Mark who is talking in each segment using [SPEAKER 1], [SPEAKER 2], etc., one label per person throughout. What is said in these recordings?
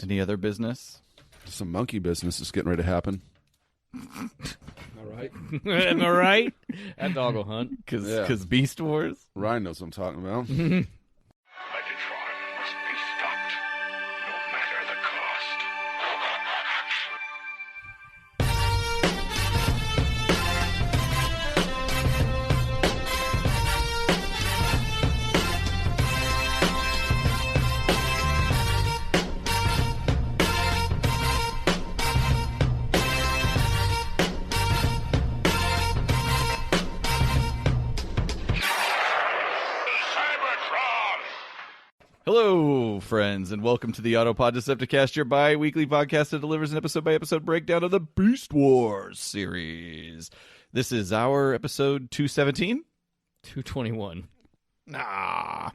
[SPEAKER 1] Any other business?
[SPEAKER 2] Some monkey business is getting ready to happen.
[SPEAKER 3] All right.
[SPEAKER 4] Am I right? That dog will hunt.
[SPEAKER 1] Because Beast Wars?
[SPEAKER 2] Ryan knows what I'm talking about.
[SPEAKER 5] Megatron must be stopped, no matter the cost.
[SPEAKER 1] Hello, friends, and welcome to the Autopod Decepticast, your bi-weekly podcast that delivers an episode-by-episode breakdown of the Beast Wars series. This is our episode 217?
[SPEAKER 4] 221.
[SPEAKER 1] Nah.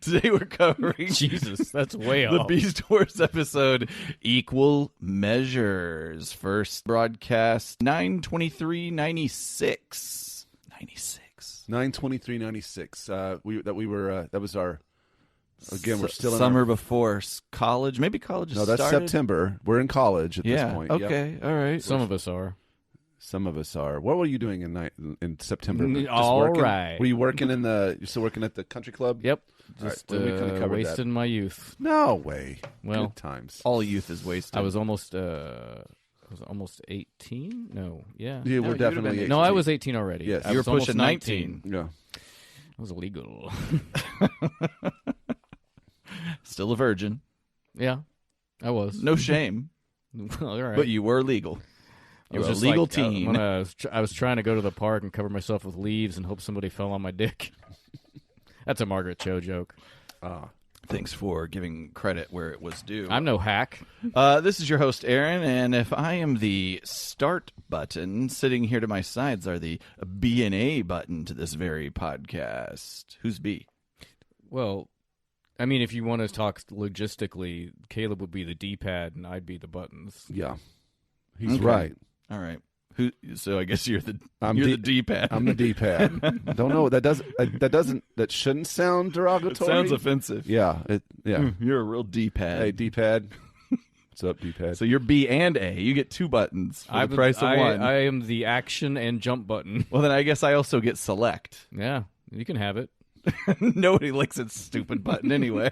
[SPEAKER 1] Today we're covering
[SPEAKER 4] Jesus, that's way
[SPEAKER 1] the
[SPEAKER 4] off.
[SPEAKER 1] Beast Wars episode, Equal Measures. First broadcast 9/23/96. 96.
[SPEAKER 2] 9/23/96. That was our. Again, we're still in
[SPEAKER 1] summer before college. Maybe college has
[SPEAKER 2] No, that's
[SPEAKER 1] started.
[SPEAKER 2] September. We're in college at this point.
[SPEAKER 1] Okay.
[SPEAKER 2] Yep.
[SPEAKER 1] All right.
[SPEAKER 4] Some of us are.
[SPEAKER 2] Some of us are. What were you doing in September? Just
[SPEAKER 4] All
[SPEAKER 2] working?
[SPEAKER 4] right.
[SPEAKER 2] Were you working you're still working at the country club?
[SPEAKER 4] Yep.
[SPEAKER 2] All
[SPEAKER 4] Just
[SPEAKER 2] right, well, we could've covered
[SPEAKER 4] wasting my youth.
[SPEAKER 2] No way.
[SPEAKER 4] Well,
[SPEAKER 2] Good times.
[SPEAKER 1] All youth is wasted.
[SPEAKER 4] I was almost 18? No. Yeah.
[SPEAKER 2] You
[SPEAKER 1] No,
[SPEAKER 2] were
[SPEAKER 1] you
[SPEAKER 2] definitely
[SPEAKER 1] would've been-
[SPEAKER 2] 18.
[SPEAKER 4] No, I was 18 already.
[SPEAKER 2] Yes.
[SPEAKER 4] I
[SPEAKER 1] You were
[SPEAKER 4] was almost
[SPEAKER 1] pushing 19.
[SPEAKER 2] Yeah.
[SPEAKER 4] I was illegal.
[SPEAKER 1] Still a virgin.
[SPEAKER 4] Yeah, I was.
[SPEAKER 1] No shame.
[SPEAKER 4] All right.
[SPEAKER 1] But you were legal.
[SPEAKER 4] I
[SPEAKER 1] You
[SPEAKER 4] was
[SPEAKER 1] were a
[SPEAKER 4] just
[SPEAKER 1] legal
[SPEAKER 4] like,
[SPEAKER 1] teen.
[SPEAKER 4] when I was trying to go to the park and cover myself with leaves and hope somebody fell on my dick. That's a Margaret Cho joke.
[SPEAKER 1] Thanks for giving credit where it was due.
[SPEAKER 4] I'm no hack.
[SPEAKER 1] This is your host, Aaron, and if I am the start button, sitting here to my sides are the B and A button to this very podcast. Who's B?
[SPEAKER 4] Well, I mean, if you want to talk logistically, Caleb would be the D-pad and I'd be the buttons.
[SPEAKER 2] Yeah. He's
[SPEAKER 1] Okay.
[SPEAKER 2] right.
[SPEAKER 1] All right. So I guess you're the
[SPEAKER 2] I'm
[SPEAKER 1] the
[SPEAKER 2] D-
[SPEAKER 1] D-pad.
[SPEAKER 2] I'm the D-pad. Don't know. That shouldn't sound derogatory.
[SPEAKER 1] It sounds offensive.
[SPEAKER 2] Yeah.
[SPEAKER 1] You're a real D-pad.
[SPEAKER 2] Hey, D-pad. What's up, D-pad?
[SPEAKER 1] So you're B and A. You get two buttons for the price of one.
[SPEAKER 4] I am the action and jump button.
[SPEAKER 1] Well, then I guess I also get select.
[SPEAKER 4] Yeah, you can have it.
[SPEAKER 1] Nobody licks its stupid button anyway.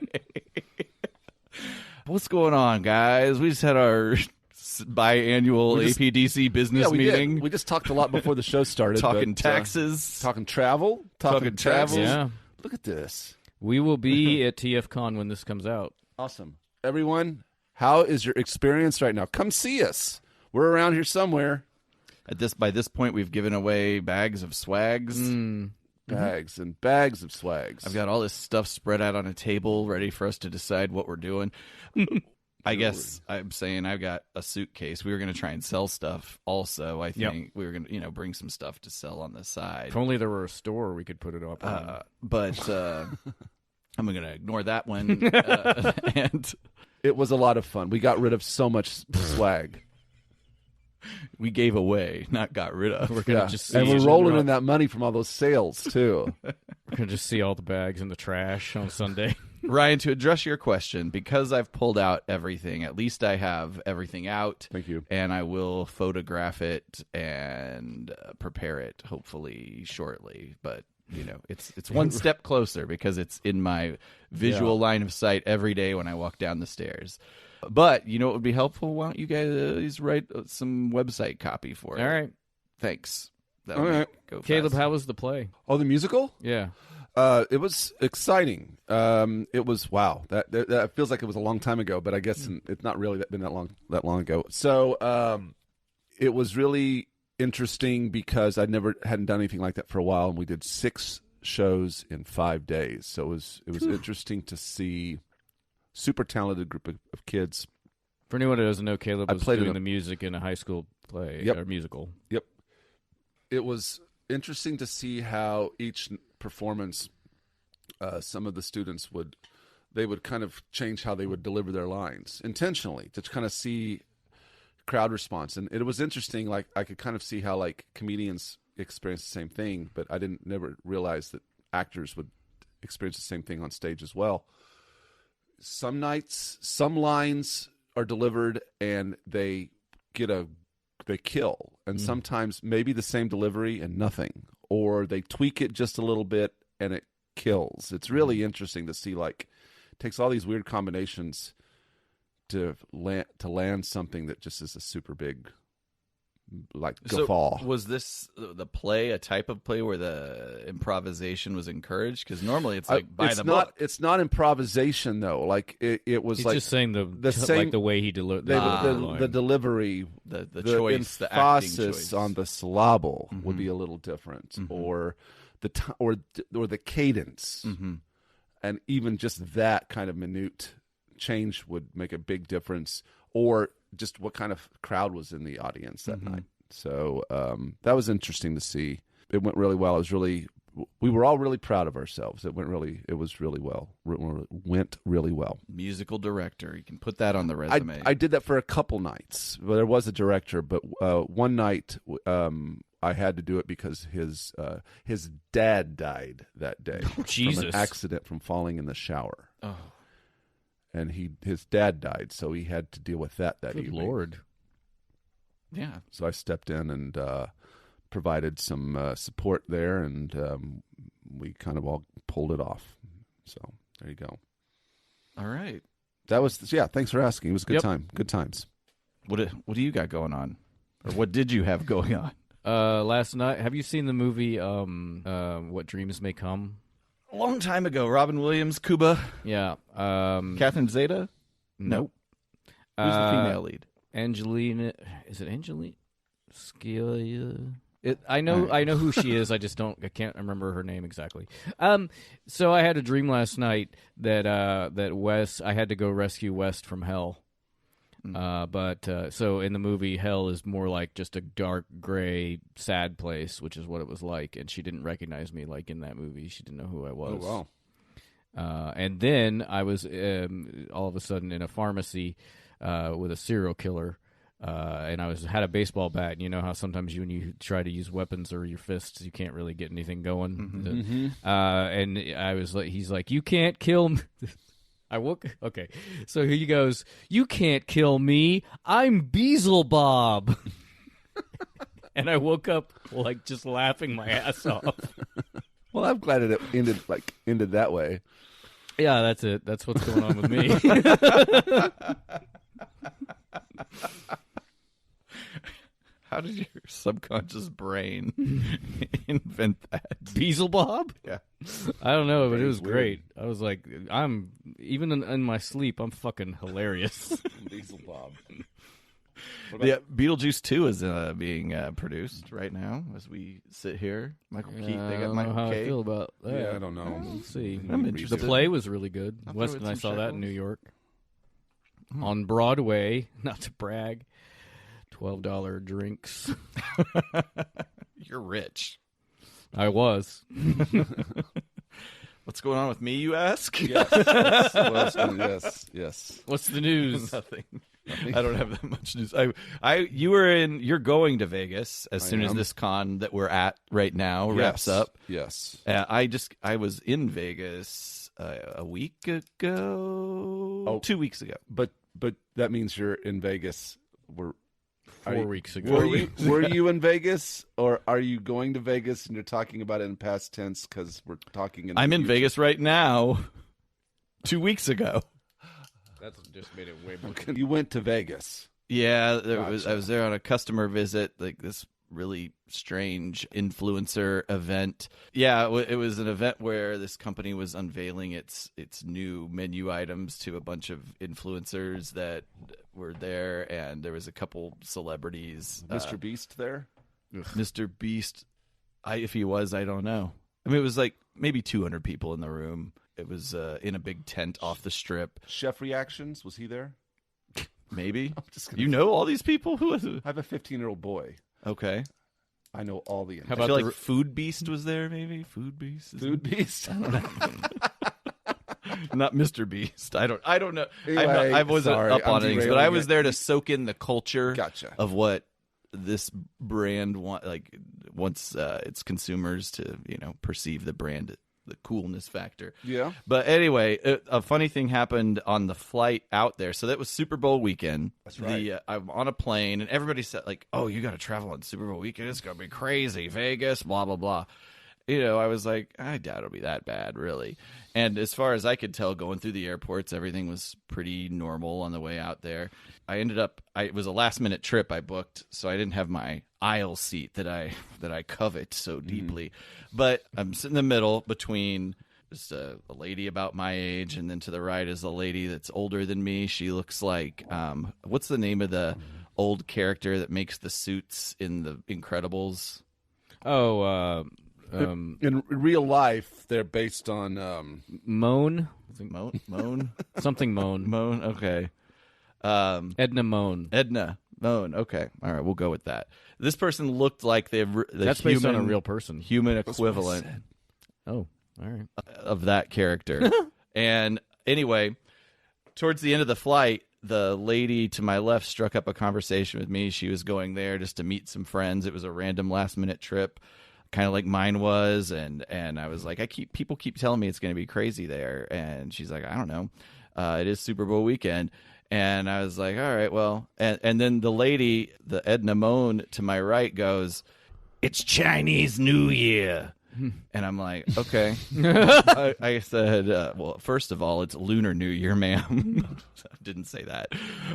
[SPEAKER 1] What's going on, guys? We just had our biannual APDC business
[SPEAKER 2] we
[SPEAKER 1] meeting.
[SPEAKER 2] did. We just talked a lot before the show started.
[SPEAKER 1] Talking
[SPEAKER 2] but,
[SPEAKER 1] taxes.
[SPEAKER 2] talking travel.
[SPEAKER 1] Talking travel.
[SPEAKER 4] Yeah.
[SPEAKER 2] Look at this.
[SPEAKER 4] We will be at TFCon when this comes out.
[SPEAKER 2] Awesome. Everyone, how is your experience right now? Come see us. We're around here somewhere.
[SPEAKER 1] By this point, we've given away bags of swags.
[SPEAKER 2] Bags and bags of swags.
[SPEAKER 1] I've got all this stuff spread out on a table, ready for us to decide what we're doing. I guess I'm saying I've got a suitcase. We were going to try and sell stuff also. I think we were going to, bring some stuff to sell on the side.
[SPEAKER 4] If only there were a store we could put it up on.
[SPEAKER 1] But I'm going to ignore that one. And
[SPEAKER 2] It was a lot of fun. We got rid of so much swag.
[SPEAKER 1] we gave away, not got rid of.
[SPEAKER 4] We're gonna just see
[SPEAKER 2] And we're
[SPEAKER 4] each
[SPEAKER 2] rolling
[SPEAKER 4] other
[SPEAKER 2] in that money from all those sales, too.
[SPEAKER 4] We're gonna just see all the bags in the trash on Sunday.
[SPEAKER 1] Ryan, to address your question, because I've pulled out everything, at least I have everything out.
[SPEAKER 2] Thank you.
[SPEAKER 1] And I will photograph it and prepare it, hopefully, shortly. But, it's one step closer because it's in my visual line of sight every day when I walk down the stairs. But, what would be helpful? Why don't you guys write some website copy for it?
[SPEAKER 4] All right,
[SPEAKER 1] Thanks.
[SPEAKER 2] All right.
[SPEAKER 1] Go
[SPEAKER 4] Caleb,
[SPEAKER 1] fast.
[SPEAKER 4] how was the play?
[SPEAKER 2] Oh, the musical?
[SPEAKER 4] Yeah.
[SPEAKER 2] It was exciting. It was wow. That feels like it was a long time ago, but I guess it's not really been that long ago. So it was really interesting because I hadn't done anything like that for a while, and we did 6 shows in 5 days. So it was interesting to see super talented group of kids.
[SPEAKER 4] For anyone who doesn't know, Caleb
[SPEAKER 2] I
[SPEAKER 4] was
[SPEAKER 2] played in
[SPEAKER 4] doing
[SPEAKER 2] a-
[SPEAKER 4] the music in a high school play or musical.
[SPEAKER 2] Yep. It was interesting to see how each performance, some of the students would kind of change how they would deliver their lines intentionally to kind of see crowd response. And it was interesting. Like I could kind of see how like comedians experience the same thing, but I never realize that actors would experience the same thing on stage as well. some nights, some lines are delivered and they kill, and sometimes maybe the same delivery and nothing, or they tweak it just a little bit and it kills. It's really interesting to see. Like, it takes all these weird combinations to land something that just is a super big, like, guffaw.
[SPEAKER 1] So was this the play a type of play where the improvisation was encouraged? Because normally it's like by the book.
[SPEAKER 2] It's not improvisation though. Like it was
[SPEAKER 4] He's
[SPEAKER 2] like
[SPEAKER 4] just saying the
[SPEAKER 2] same,
[SPEAKER 4] like the way he delivered
[SPEAKER 2] the delivery,
[SPEAKER 1] the choice, the acting
[SPEAKER 2] emphasis
[SPEAKER 1] choice
[SPEAKER 2] on the syllable would be a little different, or the cadence, and even just that kind of minute change would make a big difference, or just what kind of crowd was in the audience that night. So that was interesting to see. It went really well. We were all really proud of ourselves. It went really well.
[SPEAKER 1] Musical director, you can put that on the resume.
[SPEAKER 2] I did that for a couple nights. Well, there was a director, but one night I had to do it because his dad died that day
[SPEAKER 4] Jesus.
[SPEAKER 2] from an accident from falling in the shower.
[SPEAKER 1] Oh.
[SPEAKER 2] And his dad died, so he had to deal with that
[SPEAKER 4] Good
[SPEAKER 2] evening.
[SPEAKER 4] Lord.
[SPEAKER 1] Yeah.
[SPEAKER 2] So I stepped in and provided some support there, and we kind of all pulled it off. So there you go.
[SPEAKER 1] All right.
[SPEAKER 2] That was thanks for asking. It was a good
[SPEAKER 4] Yep.
[SPEAKER 2] time. Good times.
[SPEAKER 1] What do you got going on, or what did you have going on?
[SPEAKER 4] Last night, have you seen the movie What Dreams May Come?
[SPEAKER 1] A long time ago, Robin Williams, Cuba,
[SPEAKER 4] Yeah.
[SPEAKER 1] Catherine Zeta.
[SPEAKER 4] Nope.
[SPEAKER 1] Who's the female lead?
[SPEAKER 4] Angelina. Is it Angelina? Scalia? I know who she is. I can't remember her name exactly. So I had a dream last night that Wes. I had to go rescue West from hell. So in the movie, hell is more like just a dark, gray, sad place, which is what it was like. And she didn't recognize me like in that movie. She didn't know who I was.
[SPEAKER 2] Oh wow!
[SPEAKER 4] And then I was all of a sudden in a pharmacy with a serial killer. And I had a baseball bat. And you know how sometimes when you try to use weapons or your fists, you can't really get anything going. And I was like, he's like, you can't kill me. Okay. So he goes, you can't kill me. I'm Beezlebob. And I woke up like just laughing my ass off.
[SPEAKER 2] Well, I'm glad it ended that way.
[SPEAKER 4] Yeah, that's it. That's what's going on with me.
[SPEAKER 1] How did your subconscious brain invent that?
[SPEAKER 4] Beezlebob?
[SPEAKER 1] Yeah.
[SPEAKER 4] I don't know, but it was great. I was like, even in my sleep, I'm fucking hilarious.
[SPEAKER 2] Beezlebob.
[SPEAKER 1] Yeah, Beetlejuice 2 is being produced right now as we sit here. Michael Keaton. They got
[SPEAKER 4] I don't
[SPEAKER 1] Michael
[SPEAKER 4] know how
[SPEAKER 1] K.
[SPEAKER 4] I feel about that.
[SPEAKER 2] Yeah, I don't know.
[SPEAKER 4] We'll see.
[SPEAKER 1] I'm
[SPEAKER 4] The
[SPEAKER 1] interested.
[SPEAKER 4] play was really good.
[SPEAKER 1] I'll throw
[SPEAKER 4] Wes
[SPEAKER 1] in
[SPEAKER 4] and I
[SPEAKER 1] some
[SPEAKER 4] saw that in
[SPEAKER 1] shekels.
[SPEAKER 4] New York. On Broadway, not to brag. $12 drinks.
[SPEAKER 1] You're rich.
[SPEAKER 4] I was.
[SPEAKER 1] What's going on with me, you ask?
[SPEAKER 2] Yes.
[SPEAKER 4] What's the news?
[SPEAKER 1] Nothing. I don't have that much news. You're going to Vegas as soon as this con that we're at right now wraps up.
[SPEAKER 2] Yes.
[SPEAKER 1] I was in Vegas a week ago. 2 weeks ago.
[SPEAKER 2] But that means you're in Vegas.
[SPEAKER 4] 4 weeks ago.
[SPEAKER 2] Were you in Vegas, or are you going to Vegas and you're talking about it in past tense because we're talking in
[SPEAKER 1] I'm in Vegas right now. 2 weeks ago.
[SPEAKER 4] That's just made it way more.
[SPEAKER 2] You went to Vegas.
[SPEAKER 1] Yeah, I was there on a customer visit, like this really strange influencer event. Yeah, it was an event where this company was unveiling its new menu items to a bunch of influencers that were there, and there was a couple celebrities.
[SPEAKER 2] Mr. Beast there?
[SPEAKER 1] Mr. Beast, if he was, I don't know. I mean, it was like maybe 200 people in the room. It was in a big tent off the strip.
[SPEAKER 2] Chef Reactions, was he there?
[SPEAKER 1] Maybe. You know all these people? Who was it?
[SPEAKER 2] I have a 15-year-old boy.
[SPEAKER 1] Okay.
[SPEAKER 2] I know all the.
[SPEAKER 1] I feel like Food Beast was there, maybe? Food Beast?
[SPEAKER 2] Food Beast? I don't know.
[SPEAKER 1] Not Mr. Beast. I don't know.
[SPEAKER 2] Anyway,
[SPEAKER 1] I wasn't up on things, but I was there to soak in the culture of what this brand wants its consumers to perceive the brand the coolness factor.
[SPEAKER 2] Yeah.
[SPEAKER 1] But anyway, a funny thing happened on the flight out there. So that was Super Bowl weekend.
[SPEAKER 2] That's right.
[SPEAKER 1] I'm on a plane, and everybody said, like, oh, you got to travel on Super Bowl weekend. It's going to be crazy. Vegas, blah, blah, blah. I was like, I doubt it'll be that bad, really. And as far as I could tell, going through the airports, everything was pretty normal on the way out there. It was a last-minute trip I booked, so I didn't have my aisle seat that I covet so deeply. But I'm sitting in the middle between just a lady about my age, and then to the right is a lady that's older than me. She looks like, what's the name of the old character that makes the suits in the Incredibles?
[SPEAKER 4] Oh,
[SPEAKER 2] in real life, they're based on
[SPEAKER 4] Moan?
[SPEAKER 1] Moan?
[SPEAKER 4] Something Moan.
[SPEAKER 1] Moan, okay.
[SPEAKER 4] Edna Moan.
[SPEAKER 1] Edna Moan, okay. All right, we'll go with that. This person looked like
[SPEAKER 4] That's based on a real person.
[SPEAKER 1] Human equivalent
[SPEAKER 4] Oh, all right.
[SPEAKER 1] of that character. And anyway, towards the end of the flight, the lady to my left struck up a conversation with me. She was going there just to meet some friends. It was a random last-minute trip, kind of like mine was, and I was like, people keep telling me it's going to be crazy there, and she's like, I don't know, it is Super Bowl weekend, and I was like, all right, well, and then the lady, the Edna Moan to my right, goes, it's Chinese New Year. And I'm like, okay. I said, well, first of all, it's Lunar New Year, ma'am. I didn't say that.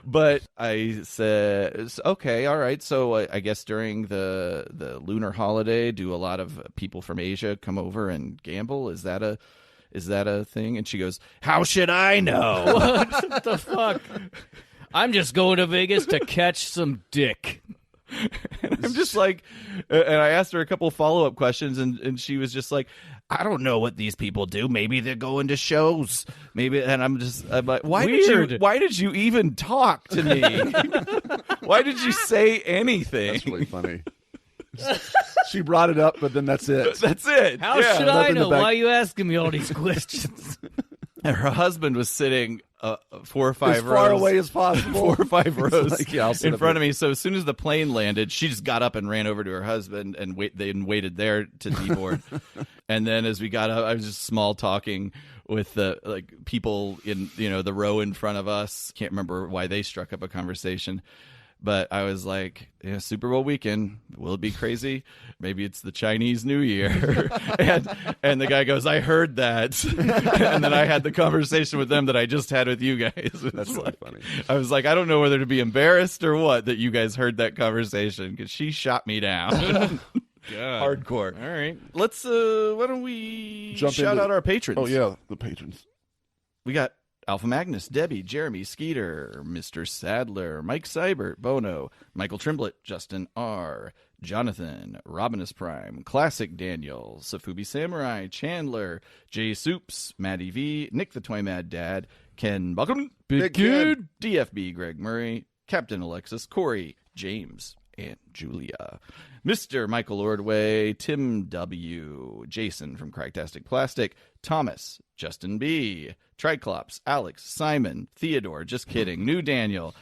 [SPEAKER 1] But I said, okay, all right. So I guess during the lunar holiday, do a lot of people from Asia come over and gamble? Is that a thing? And she goes, how should I know?
[SPEAKER 4] What the fuck? I'm just going to Vegas to catch some dick.
[SPEAKER 1] And I'm just like, and I asked her a couple follow-up questions, and she was just like, I don't know what these people do. Maybe they're going to shows. Maybe, and I'm like, why did you even talk to me? Why did you say anything?
[SPEAKER 2] That's really funny. She brought it up, but then that's it.
[SPEAKER 1] That's it.
[SPEAKER 4] How should I know? Why are you asking me all these questions?
[SPEAKER 1] And her husband was sitting 4 or 5
[SPEAKER 2] as
[SPEAKER 1] rows.
[SPEAKER 2] far away as possible.
[SPEAKER 1] 4 or 5 rows
[SPEAKER 2] like, yeah,
[SPEAKER 1] in front of me. So as soon as the plane landed, she just got up and ran over to her husband and waited there to deboard. And then as we got up, I was just small talking with the people in the row in front of us. Can't remember why they struck up a conversation. But I was like, Super Bowl weekend, will it be crazy? Maybe it's the Chinese New Year. and the guy goes, I heard that. And then I had the conversation with them that I just had with you guys.
[SPEAKER 2] That's really funny.
[SPEAKER 1] I was like, I don't know whether to be embarrassed or what that you guys heard that conversation, because she shot me down. Hardcore.
[SPEAKER 4] All right.
[SPEAKER 1] Let's, why don't we
[SPEAKER 2] Jump
[SPEAKER 1] shout out our patrons?
[SPEAKER 2] Oh, yeah, the patrons.
[SPEAKER 1] We got Alpha Magnus, Debbie, Jeremy, Skeeter, Mr. Sadler, Mike Seibert, Bono, Michael Trimblett, Justin R., Jonathan, Robinus Prime, Classic Daniel, Safubi Samurai, Chandler, Jay Soups, Maddie V, Nick the Toy Mad Dad, Ken Buckman,
[SPEAKER 2] Big Kid,
[SPEAKER 1] DFB Greg Murray, Captain Alexis, Corey, James, and Julia. Mr. Michael Ordway, Tim W., Jason from Cracktastic Plastic, Thomas, Justin B., Triclops, Alex, Simon, Theodore, just kidding, New Daniel,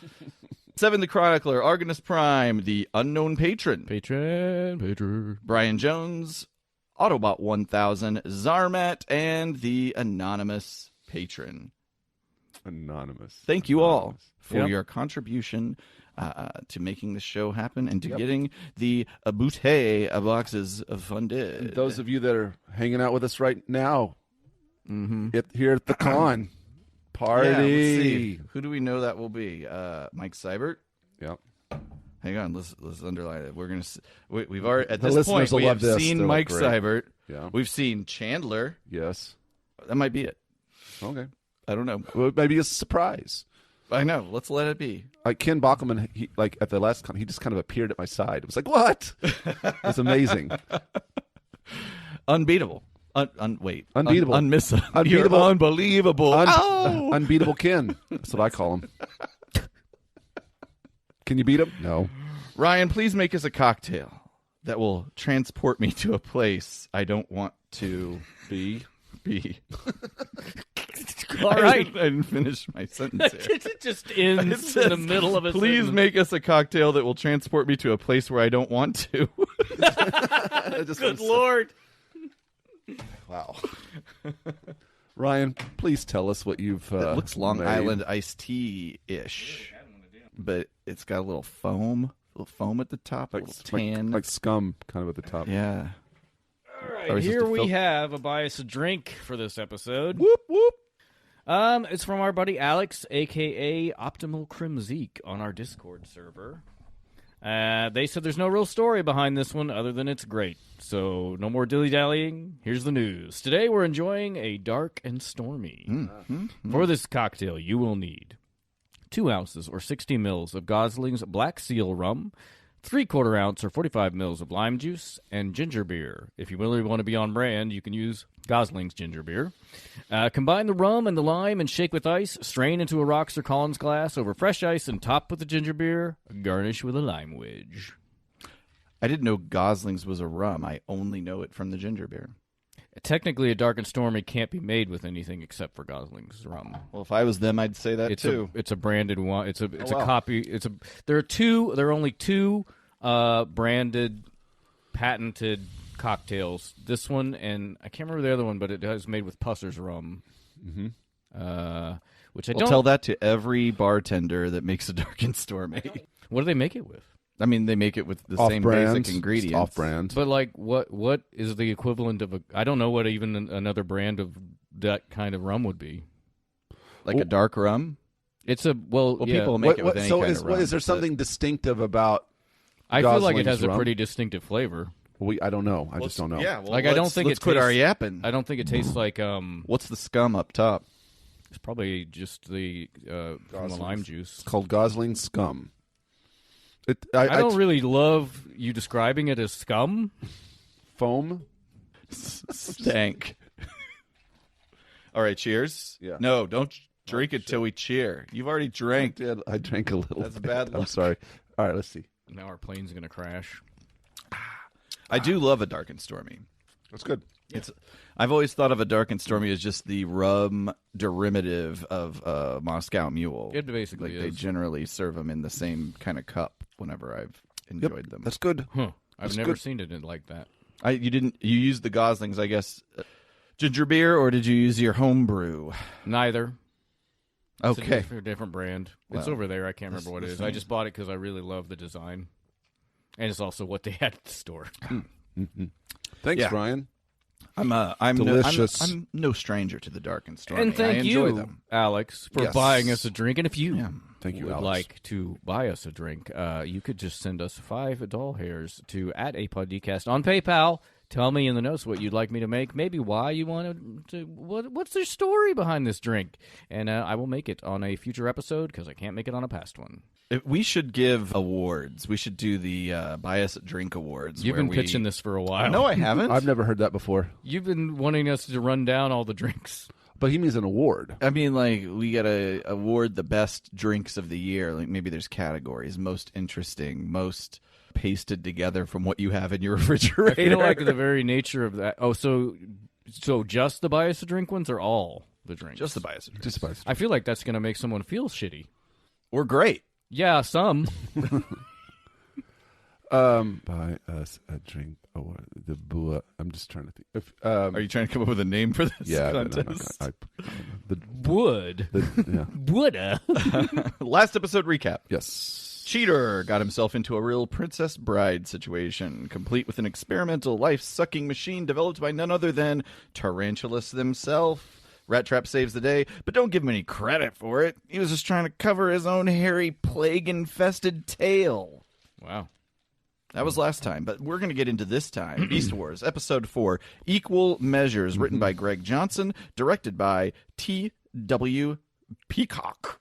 [SPEAKER 1] Seven the Chronicler, Argonus Prime, the Unknown Patron, Brian Jones, Autobot 1000, Zarmat, and the Anonymous Patron.
[SPEAKER 2] Anonymous.
[SPEAKER 1] Thank you all for your contribution to making the show happen and to getting the bouteille of boxes funded.
[SPEAKER 2] And those of you that are hanging out with us right now, here at the con party.
[SPEAKER 1] Yeah, let's see. Who do we know that will be? Mike Seibert.
[SPEAKER 2] Yep.
[SPEAKER 1] Hang on, let's underline it. We're gonna. We've already at
[SPEAKER 2] The
[SPEAKER 1] this point
[SPEAKER 2] listeners will
[SPEAKER 1] we
[SPEAKER 2] love
[SPEAKER 1] have
[SPEAKER 2] this.
[SPEAKER 1] seen
[SPEAKER 2] They'll
[SPEAKER 1] Mike
[SPEAKER 2] look great.
[SPEAKER 1] Seibert.
[SPEAKER 2] Yeah.
[SPEAKER 1] We've seen Chandler.
[SPEAKER 2] Yes.
[SPEAKER 1] That might be it.
[SPEAKER 2] Okay.
[SPEAKER 1] I don't know.
[SPEAKER 2] Well, maybe it's a surprise.
[SPEAKER 1] I know. Let's let it be.
[SPEAKER 2] Like Ken Bachman, he at the last con, he just kind of appeared at my side. It was like, what? It's amazing.
[SPEAKER 1] Unbeatable.
[SPEAKER 2] Unbeatable.
[SPEAKER 1] Unmissable.
[SPEAKER 2] Unbeatable.
[SPEAKER 1] You're unbelievable.
[SPEAKER 2] Unbeatable Ken. That's what I call him. Can you beat him? No.
[SPEAKER 1] Ryan, please make us a cocktail that will transport me to a place I don't want to be.
[SPEAKER 4] All right.
[SPEAKER 1] I didn't finish my sentence here.
[SPEAKER 4] It just ends in the middle of a
[SPEAKER 1] Please
[SPEAKER 4] sentence.
[SPEAKER 1] make us a cocktail that will transport me to a place where I don't want to.
[SPEAKER 4] Good Lord.
[SPEAKER 2] Wow. Ryan, please tell us what you've.
[SPEAKER 1] It looks Long
[SPEAKER 2] made.
[SPEAKER 1] Island iced tea ish, but it's got a little foam at the top, a little tan,
[SPEAKER 2] like scum, kind of at the top.
[SPEAKER 1] yeah.
[SPEAKER 4] All right,
[SPEAKER 1] Or is this
[SPEAKER 4] here
[SPEAKER 1] the
[SPEAKER 4] we
[SPEAKER 1] fil-
[SPEAKER 4] have a buy us a drink for this episode.
[SPEAKER 2] Whoop whoop.
[SPEAKER 4] It's from our buddy Alex, a.k.a. Optimal Crimzeek, on our Discord server. They said there's no real story behind this one other than it's great. So no more dilly-dallying. Here's the news. Today we're enjoying a dark and stormy. For this cocktail, you will need 2 ounces or 60 mils of Gosling's Black Seal rum, 3/4 ounce or 45 mils of lime juice, and ginger beer. If you really want to be on brand, you can use Gosling's ginger beer. Combine the rum and the lime and shake with ice. Strain into a rocks or Collins glass over fresh ice and top with the ginger beer. Garnish with a lime wedge.
[SPEAKER 1] I didn't know Gosling's was a rum. I only know it from the ginger beer.
[SPEAKER 4] Technically, a dark and stormy can't be made with anything except for Gosling's rum.
[SPEAKER 1] Well, if I was them, I'd say that
[SPEAKER 4] It's
[SPEAKER 1] too.
[SPEAKER 4] it's a branded one. It's a
[SPEAKER 1] wow.
[SPEAKER 4] copy. There are only 2 branded, patented cocktails. This one, and I can't remember the other one, but it is made with Pusser's rum. Which I
[SPEAKER 1] Well,
[SPEAKER 4] don't
[SPEAKER 1] tell that to every bartender that makes a dark and stormy.
[SPEAKER 4] What do they make it with?
[SPEAKER 1] I mean, they make it with the same basic ingredients.
[SPEAKER 2] Off-brand.
[SPEAKER 4] But like, what is the equivalent of a? I don't know what even another brand of that kind of rum would be.
[SPEAKER 1] Like a dark rum.
[SPEAKER 4] It's a well, yeah.
[SPEAKER 1] People make it with any kind of rum.
[SPEAKER 2] Is there something distinctive about?
[SPEAKER 4] I feel like it
[SPEAKER 2] Gosling's
[SPEAKER 4] has a
[SPEAKER 2] rum?
[SPEAKER 4] pretty distinctive flavor.
[SPEAKER 2] I don't know. I just don't know.
[SPEAKER 1] Yeah, well,
[SPEAKER 4] Like, I don't think
[SPEAKER 1] let's
[SPEAKER 4] it
[SPEAKER 1] quit
[SPEAKER 4] tastes-
[SPEAKER 1] our yapping.
[SPEAKER 4] I don't think it tastes like
[SPEAKER 1] What's the scum up top?
[SPEAKER 4] It's probably just the from the lime juice.
[SPEAKER 2] It's called Gosling Scum.
[SPEAKER 4] I don't really love you describing it as scum.
[SPEAKER 2] Foam.
[SPEAKER 1] Stank. All right, cheers.
[SPEAKER 2] Yeah.
[SPEAKER 1] No, don't drink it till we cheer. You've already drank.
[SPEAKER 2] I drank a little.
[SPEAKER 1] That's
[SPEAKER 2] bit.
[SPEAKER 1] bad
[SPEAKER 2] I'm
[SPEAKER 1] luck.
[SPEAKER 2] sorry. All right, let's see.
[SPEAKER 4] Now our plane's gonna crash.
[SPEAKER 1] I do love a dark and stormy.
[SPEAKER 2] That's good.
[SPEAKER 1] I've always thought of a dark and stormy as just the rum derivative of Moscow Mule.
[SPEAKER 4] It basically
[SPEAKER 1] Like, they
[SPEAKER 4] is.
[SPEAKER 1] generally serve them in the same kind of cup whenever I've enjoyed them.
[SPEAKER 2] That's good.
[SPEAKER 4] Huh. I've
[SPEAKER 2] That's
[SPEAKER 4] never
[SPEAKER 2] good.
[SPEAKER 4] seen it in like that.
[SPEAKER 1] You used the Goslings, I guess, ginger beer, or did you use your home brew?
[SPEAKER 4] Neither. It's
[SPEAKER 1] Okay.
[SPEAKER 4] a different brand. It's
[SPEAKER 1] Well,
[SPEAKER 4] over there. I can't remember what it is. I just bought it because I really love the design, and it's also what they had at the store.
[SPEAKER 2] Thanks,
[SPEAKER 1] Yeah.
[SPEAKER 2] Brian.
[SPEAKER 1] I'm
[SPEAKER 2] Delicious.
[SPEAKER 1] I'm no stranger to the dark and stormy.
[SPEAKER 4] And thank
[SPEAKER 1] I enjoy
[SPEAKER 4] you,
[SPEAKER 1] them.
[SPEAKER 4] Alex, for
[SPEAKER 2] Yes.
[SPEAKER 4] buying us a drink. And if you
[SPEAKER 2] Thank you,
[SPEAKER 4] would
[SPEAKER 2] Alex.
[SPEAKER 4] like to buy us a drink, you could just send us 5 doll hairs to @APodcast on PayPal. Tell me in the notes what you'd like me to make, maybe why you want to. What's the story behind this drink? And I will make it on a future episode because I can't make it on a past one.
[SPEAKER 1] We should give awards. We should do the Bias Drink Awards.
[SPEAKER 4] You've
[SPEAKER 1] where
[SPEAKER 4] been
[SPEAKER 1] we-
[SPEAKER 4] pitching this for a while.
[SPEAKER 1] No, I haven't.
[SPEAKER 2] I've never heard that before.
[SPEAKER 4] You've been wanting us to run down all the drinks.
[SPEAKER 2] But he means an award.
[SPEAKER 1] I mean, like, we got to award the best drinks of the year. Like, maybe there's categories: most interesting, most pasted together from what you have in your refrigerator.
[SPEAKER 4] I feel like the very nature of that. Oh, so just the bias to drink ones, or all the drinks?
[SPEAKER 1] just the Bias Drink.
[SPEAKER 2] Just about.
[SPEAKER 4] I feel like that's going to make someone feel shitty.
[SPEAKER 1] We're great.
[SPEAKER 4] Yeah, some.
[SPEAKER 2] Buy us a drink award. The Bua. I'm just trying to think. If,
[SPEAKER 1] Are you trying to come up with a name for this
[SPEAKER 2] yeah,
[SPEAKER 1] contest?
[SPEAKER 4] Would.
[SPEAKER 2] Yeah.
[SPEAKER 4] Woulda.
[SPEAKER 1] Last episode recap.
[SPEAKER 2] Yes.
[SPEAKER 1] Cheetor got himself into a real Princess Bride situation, complete with an experimental life-sucking machine developed by none other than Tarantulas themselves. Rat Trap saves the day, but don't give him any credit for it. He was just trying to cover his own hairy, plague-infested tail.
[SPEAKER 4] Wow.
[SPEAKER 1] That was last time, but we're going to get into this time. Beast Wars, Episode 4, Equal Measures, written by Greg Johnson, directed by T.W. Peacock.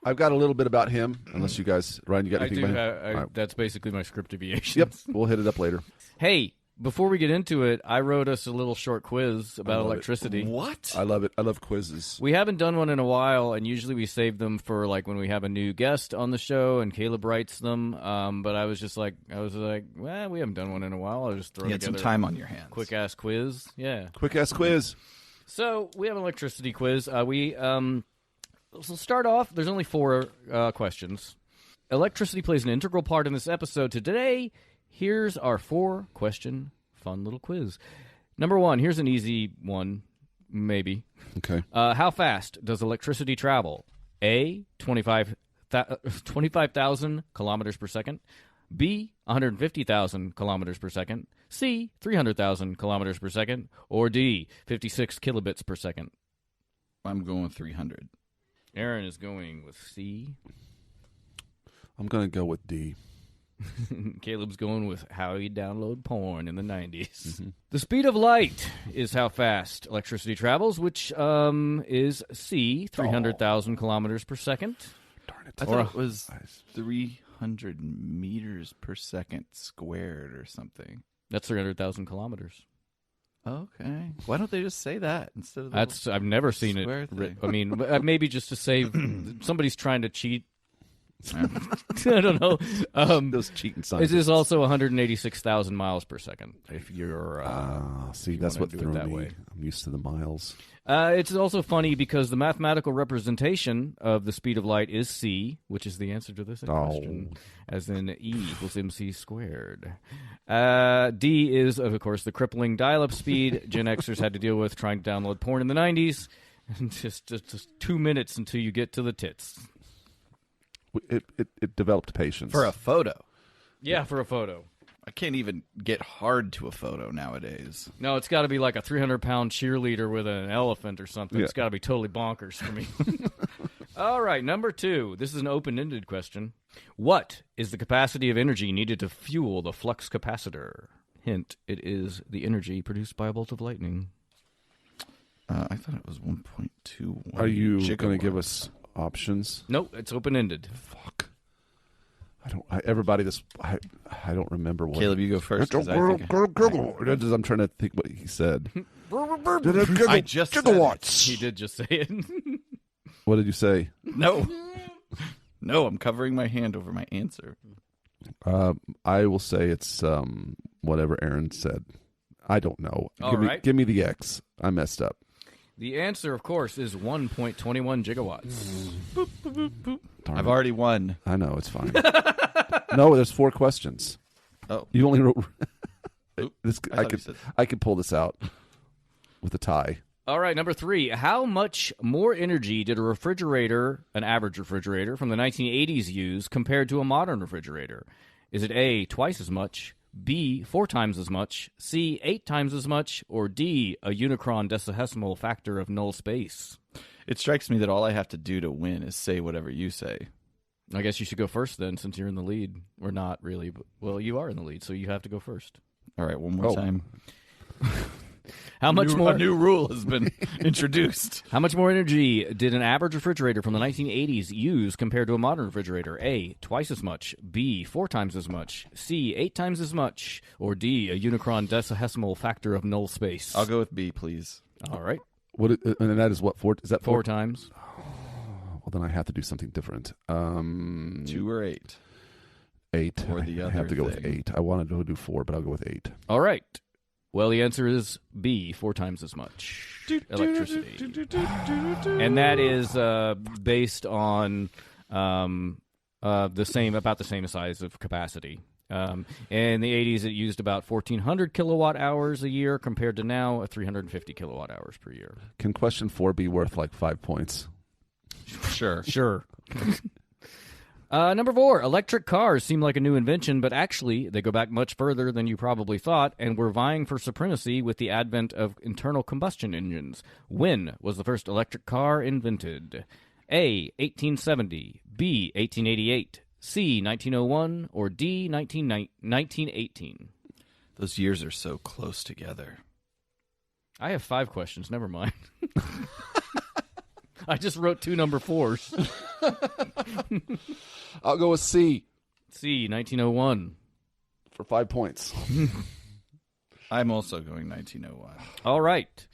[SPEAKER 2] I've got a little bit about him. Unless you guys, Ryan, you got
[SPEAKER 4] I
[SPEAKER 2] anything
[SPEAKER 4] do.
[SPEAKER 2] about him? All right.
[SPEAKER 4] That's basically my script deviation.
[SPEAKER 2] Yep. We'll hit it up later.
[SPEAKER 4] Hey, before we get into it, I wrote us a little short quiz about
[SPEAKER 2] love it.
[SPEAKER 4] electricity.
[SPEAKER 1] What?
[SPEAKER 2] I love it. I love quizzes.
[SPEAKER 4] We haven't done one in a while, and usually we save them for like when we have a new guest on the show, and Caleb writes them. But I was like, well, we haven't done one in a while. I'll just throw
[SPEAKER 1] You had
[SPEAKER 4] together
[SPEAKER 1] some time on your hands.
[SPEAKER 4] quick ass quiz. Yeah.
[SPEAKER 2] Quick ass quiz.
[SPEAKER 4] So we have an electricity quiz. So start off. There's only 4 questions. Electricity plays an integral part in this episode. Today, here's our 4-question fun little quiz. Number 1, here's an easy one, maybe.
[SPEAKER 2] Okay.
[SPEAKER 4] How fast does electricity travel? A, 25,000 kilometers per second. B, 150,000 kilometers per second. C, 300,000 kilometers per second. Or D, 56 kilobits per second.
[SPEAKER 1] I'm going with 300.
[SPEAKER 4] Aaron is going with C.
[SPEAKER 2] I'm going to go with D.
[SPEAKER 4] Caleb's going with how you download porn in the 90s. The speed of light is how fast electricity travels, which is C, 300,000 kilometers per second.
[SPEAKER 2] Darn it.
[SPEAKER 1] I thought it was 300 meters per second squared or something.
[SPEAKER 4] That's 300,000 kilometers.
[SPEAKER 1] Okay. Why don't they just say that instead of the
[SPEAKER 4] I've never seen
[SPEAKER 1] square
[SPEAKER 4] it.
[SPEAKER 1] thing?
[SPEAKER 4] I mean, maybe just to save somebody's trying to cheat. I don't know.
[SPEAKER 2] Those cheating
[SPEAKER 4] It
[SPEAKER 2] scientists.
[SPEAKER 4] is also 186,000 miles per second. If you're
[SPEAKER 2] see,
[SPEAKER 4] you
[SPEAKER 2] that's
[SPEAKER 4] wanna
[SPEAKER 2] what
[SPEAKER 4] do it
[SPEAKER 2] threw
[SPEAKER 4] that
[SPEAKER 2] me.
[SPEAKER 4] way.
[SPEAKER 2] I'm used to the miles.
[SPEAKER 4] It's also funny because the mathematical representation of the speed of light is c, which is the answer to this question, as in E equals mc squared. D is, of course, the crippling dial-up speed Gen Xers had to deal with trying to download porn in the 90s. And just 2 minutes until you get to the tits.
[SPEAKER 2] It developed patience.
[SPEAKER 1] For a photo.
[SPEAKER 4] Yeah, for a photo.
[SPEAKER 1] I can't even get hard to a photo nowadays.
[SPEAKER 4] No, it's got to be like a 300-pound cheerleader with an elephant or something.
[SPEAKER 2] Yeah.
[SPEAKER 4] It's got to be totally bonkers for me. All right, number 2. This is an open-ended question. What is the capacity of energy needed to fuel the flux capacitor? Hint, it is the energy produced by a bolt of lightning.
[SPEAKER 1] I thought it was 1.21.
[SPEAKER 2] Are you
[SPEAKER 1] gigawatts.
[SPEAKER 2] going to give us options?
[SPEAKER 4] Nope, it's open-ended.
[SPEAKER 2] Fuck. I don't remember what.
[SPEAKER 1] Caleb, you go first. 'Cause I think
[SPEAKER 2] I'm trying to think what he said.
[SPEAKER 1] I just said it.
[SPEAKER 4] He did just say it.
[SPEAKER 2] What did you say?
[SPEAKER 1] No. No, I'm covering my hand over my answer.
[SPEAKER 2] I will say it's whatever Aaron said. I don't know.
[SPEAKER 4] All right.
[SPEAKER 2] Give me the X. I messed up.
[SPEAKER 4] The answer, of course, is 1.21 gigawatts.
[SPEAKER 2] Darn
[SPEAKER 1] I've
[SPEAKER 2] it.
[SPEAKER 1] already won.
[SPEAKER 2] I know, it's fine. No, there's 4 questions.
[SPEAKER 1] Oh.
[SPEAKER 2] You only wrote.
[SPEAKER 1] Oop,
[SPEAKER 2] This,
[SPEAKER 1] I
[SPEAKER 2] I
[SPEAKER 1] thought
[SPEAKER 2] could
[SPEAKER 1] you said-
[SPEAKER 2] I could pull this out with a tie.
[SPEAKER 4] All right, number 3. How much more energy did an average refrigerator from the 1980s use compared to a modern refrigerator? Is it A, twice as much, B, 4 times as much, C, 8 times as much, or D, a unicron decihesimal factor of null space?
[SPEAKER 1] It strikes me that all I have to do to win is say whatever you say.
[SPEAKER 4] I guess you should go first then, since you're in the lead. Or not really, but, well, you are in the lead, so you have to go first.
[SPEAKER 1] All right, one more time.
[SPEAKER 4] How much more?
[SPEAKER 1] A new rule has been introduced.
[SPEAKER 4] How much more energy did an average refrigerator from the 1980s use compared to a modern refrigerator? A, twice as much. B, 4 times as much. C, 8 times as much. Or D, a unicron decihesimal factor of null space.
[SPEAKER 1] I'll go with B, please.
[SPEAKER 4] All right.
[SPEAKER 2] And that is what 4? Is that
[SPEAKER 4] 4 times.
[SPEAKER 2] Well, then I have to do something different.
[SPEAKER 1] 2 or 8.
[SPEAKER 2] 8.
[SPEAKER 1] Or the
[SPEAKER 2] I
[SPEAKER 1] other
[SPEAKER 2] have to go with
[SPEAKER 1] thing.
[SPEAKER 2] 8. I wanted to do 4, but I'll go with 8.
[SPEAKER 4] All right. Well, the answer is B, 4 times as much electricity. And that is based on about the same size of capacity. In the 80s, it used about 1,400 kilowatt hours a year compared to now 350 kilowatt hours per year.
[SPEAKER 2] Can question 4 be worth like 5 points?
[SPEAKER 1] Sure.
[SPEAKER 4] Sure. Number 4, electric cars seem like a new invention, but actually they go back much further than you probably thought, and we're vying for supremacy with the advent of internal combustion engines. When was the first electric car invented? A, 1870, B, 1888, C, 1901, or D, 1918?
[SPEAKER 1] Those years are so close together.
[SPEAKER 4] I have 5 questions. Never mind. I just wrote 2 number 4s.
[SPEAKER 2] I'll go with C
[SPEAKER 4] C, 1901.
[SPEAKER 2] for 5 points.
[SPEAKER 1] I'm also going 1901.
[SPEAKER 4] All right.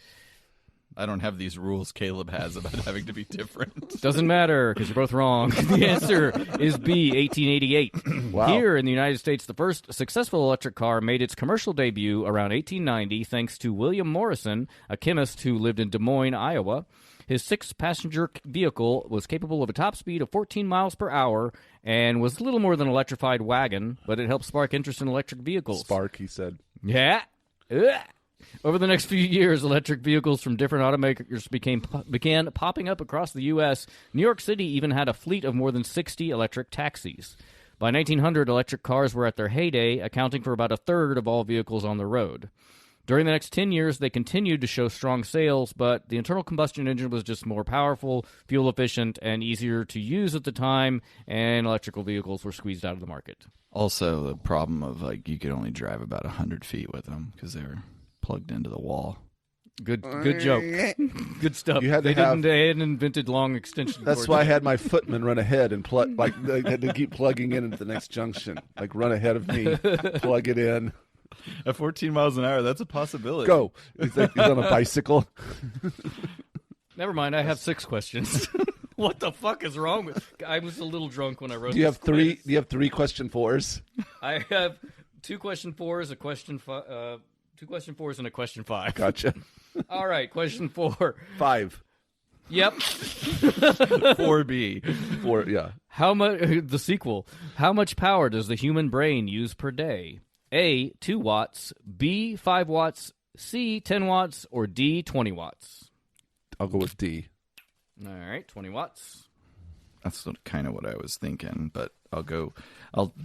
[SPEAKER 1] I don't have these rules Caleb has about having to be different.
[SPEAKER 4] Doesn't matter, because you're both wrong. The answer is B, 1888.
[SPEAKER 2] Wow.
[SPEAKER 4] Here in the United States, the first successful electric car made its commercial debut around 1890 thanks to William Morrison, a chemist who lived in Des Moines, Iowa. His 6-passenger vehicle was capable of a top speed of 14 miles per hour and was little more than an electrified wagon, but it helped spark interest in electric vehicles.
[SPEAKER 2] Spark, he said.
[SPEAKER 4] Yeah. Ugh. Over the next few years, electric vehicles from different automakers began popping up across the U.S. New York City even had a fleet of more than 60 electric taxis. By 1900, electric cars were at their heyday, accounting for about a third of all vehicles on the road. During the next 10 years, they continued to show strong sales, but the internal combustion engine was just more powerful, fuel efficient, and easier to use at the time, and electrical vehicles were squeezed out of the market.
[SPEAKER 1] Also, the problem of you could only drive about 100 feet with them because they were plugged into the wall.
[SPEAKER 4] Good joke. Good stuff.
[SPEAKER 2] You had to
[SPEAKER 4] they
[SPEAKER 2] have-
[SPEAKER 4] hadn't invented long extension
[SPEAKER 2] That's
[SPEAKER 4] cords.
[SPEAKER 2] why I had my footman run ahead and plug. Like they had to keep plugging in at the next junction. Like run ahead of me, plug it in,
[SPEAKER 1] At 14 miles an hour, that's a possibility.
[SPEAKER 2] go. He's on a bicycle.
[SPEAKER 4] Never mind. I have 6 questions. What the fuck is wrong with? I was a little drunk when I wrote.
[SPEAKER 2] Do you have
[SPEAKER 4] this
[SPEAKER 2] three?
[SPEAKER 4] quiz.
[SPEAKER 2] Do you have 3 question 4s?
[SPEAKER 4] I have 2 question 4s, a question 2 question 4s, and a question 5.
[SPEAKER 2] Gotcha.
[SPEAKER 4] All right, question 4.
[SPEAKER 2] 5,
[SPEAKER 4] Yep.
[SPEAKER 1] 4B.
[SPEAKER 2] 4. Yeah.
[SPEAKER 4] How much? The sequel. How much power does the human brain use per day? A, 2 watts. B, 5 watts. C, 10 watts. Or D, 20 watts.
[SPEAKER 2] I'll go with D.
[SPEAKER 4] All right, 20 watts.
[SPEAKER 1] That's kind of what I was thinking, but I'll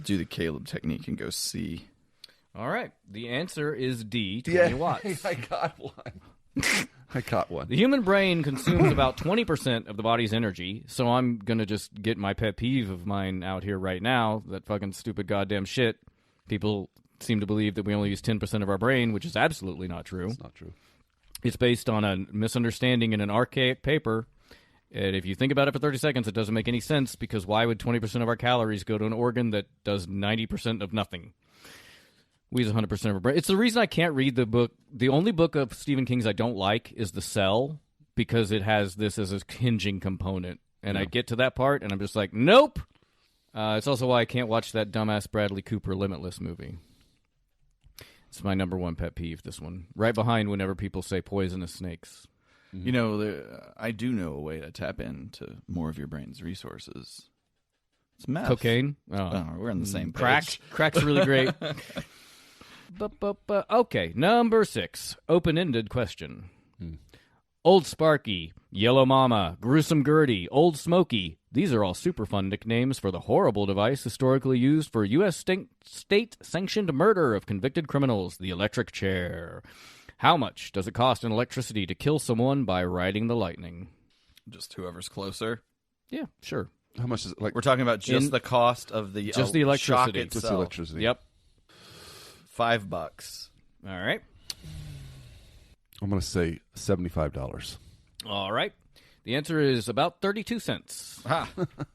[SPEAKER 1] do the Caleb technique and go C.
[SPEAKER 4] All right, the answer is D, 20 watts.
[SPEAKER 2] I got one. I caught one.
[SPEAKER 4] The human brain consumes about 20% of the body's energy, so I'm going to just get my pet peeve of mine out here right now, that fucking stupid goddamn shit. People seem to believe that we only use 10% of our brain, which is absolutely not true.
[SPEAKER 2] It's not true.
[SPEAKER 4] It's based on a misunderstanding in an archaic paper. And if you think about it for 30 seconds, it doesn't make any sense, because why would 20% of our calories go to an organ that does 90% of nothing? We use 100% of our brain. It's the reason I can't read the book. The only book of Stephen King's I don't like is The Cell, because it has this as a hinging component. And I get to that part, and I'm just like, nope! It's also why I can't watch that dumbass Bradley Cooper Limitless movie. It's my number 1 pet peeve, this one. Right behind whenever people say poisonous snakes.
[SPEAKER 1] You know, I do know a way to tap into more of your brain's resources. It's meth.
[SPEAKER 4] Cocaine?
[SPEAKER 1] Oh, we're on the same page.
[SPEAKER 4] Crack. Crack's really great. Okay, number 6. Open-ended question. Old Sparky, Yellow Mama, Gruesome Gertie, Old Smoky. These are all super fun nicknames for the horrible device historically used for U.S. state-sanctioned murder of convicted criminals, the electric chair. How much does it cost in electricity to kill someone by riding the lightning?
[SPEAKER 1] Just whoever's closer.
[SPEAKER 4] Yeah, sure.
[SPEAKER 2] How much is it? Like
[SPEAKER 1] We're talking about just the cost of the
[SPEAKER 4] Just the
[SPEAKER 1] shock
[SPEAKER 4] electricity.
[SPEAKER 1] itself.
[SPEAKER 2] just the electricity?
[SPEAKER 4] Yep.
[SPEAKER 1] $5.
[SPEAKER 4] All right.
[SPEAKER 2] I'm going to say $75.
[SPEAKER 4] All right. The answer is about 32 cents.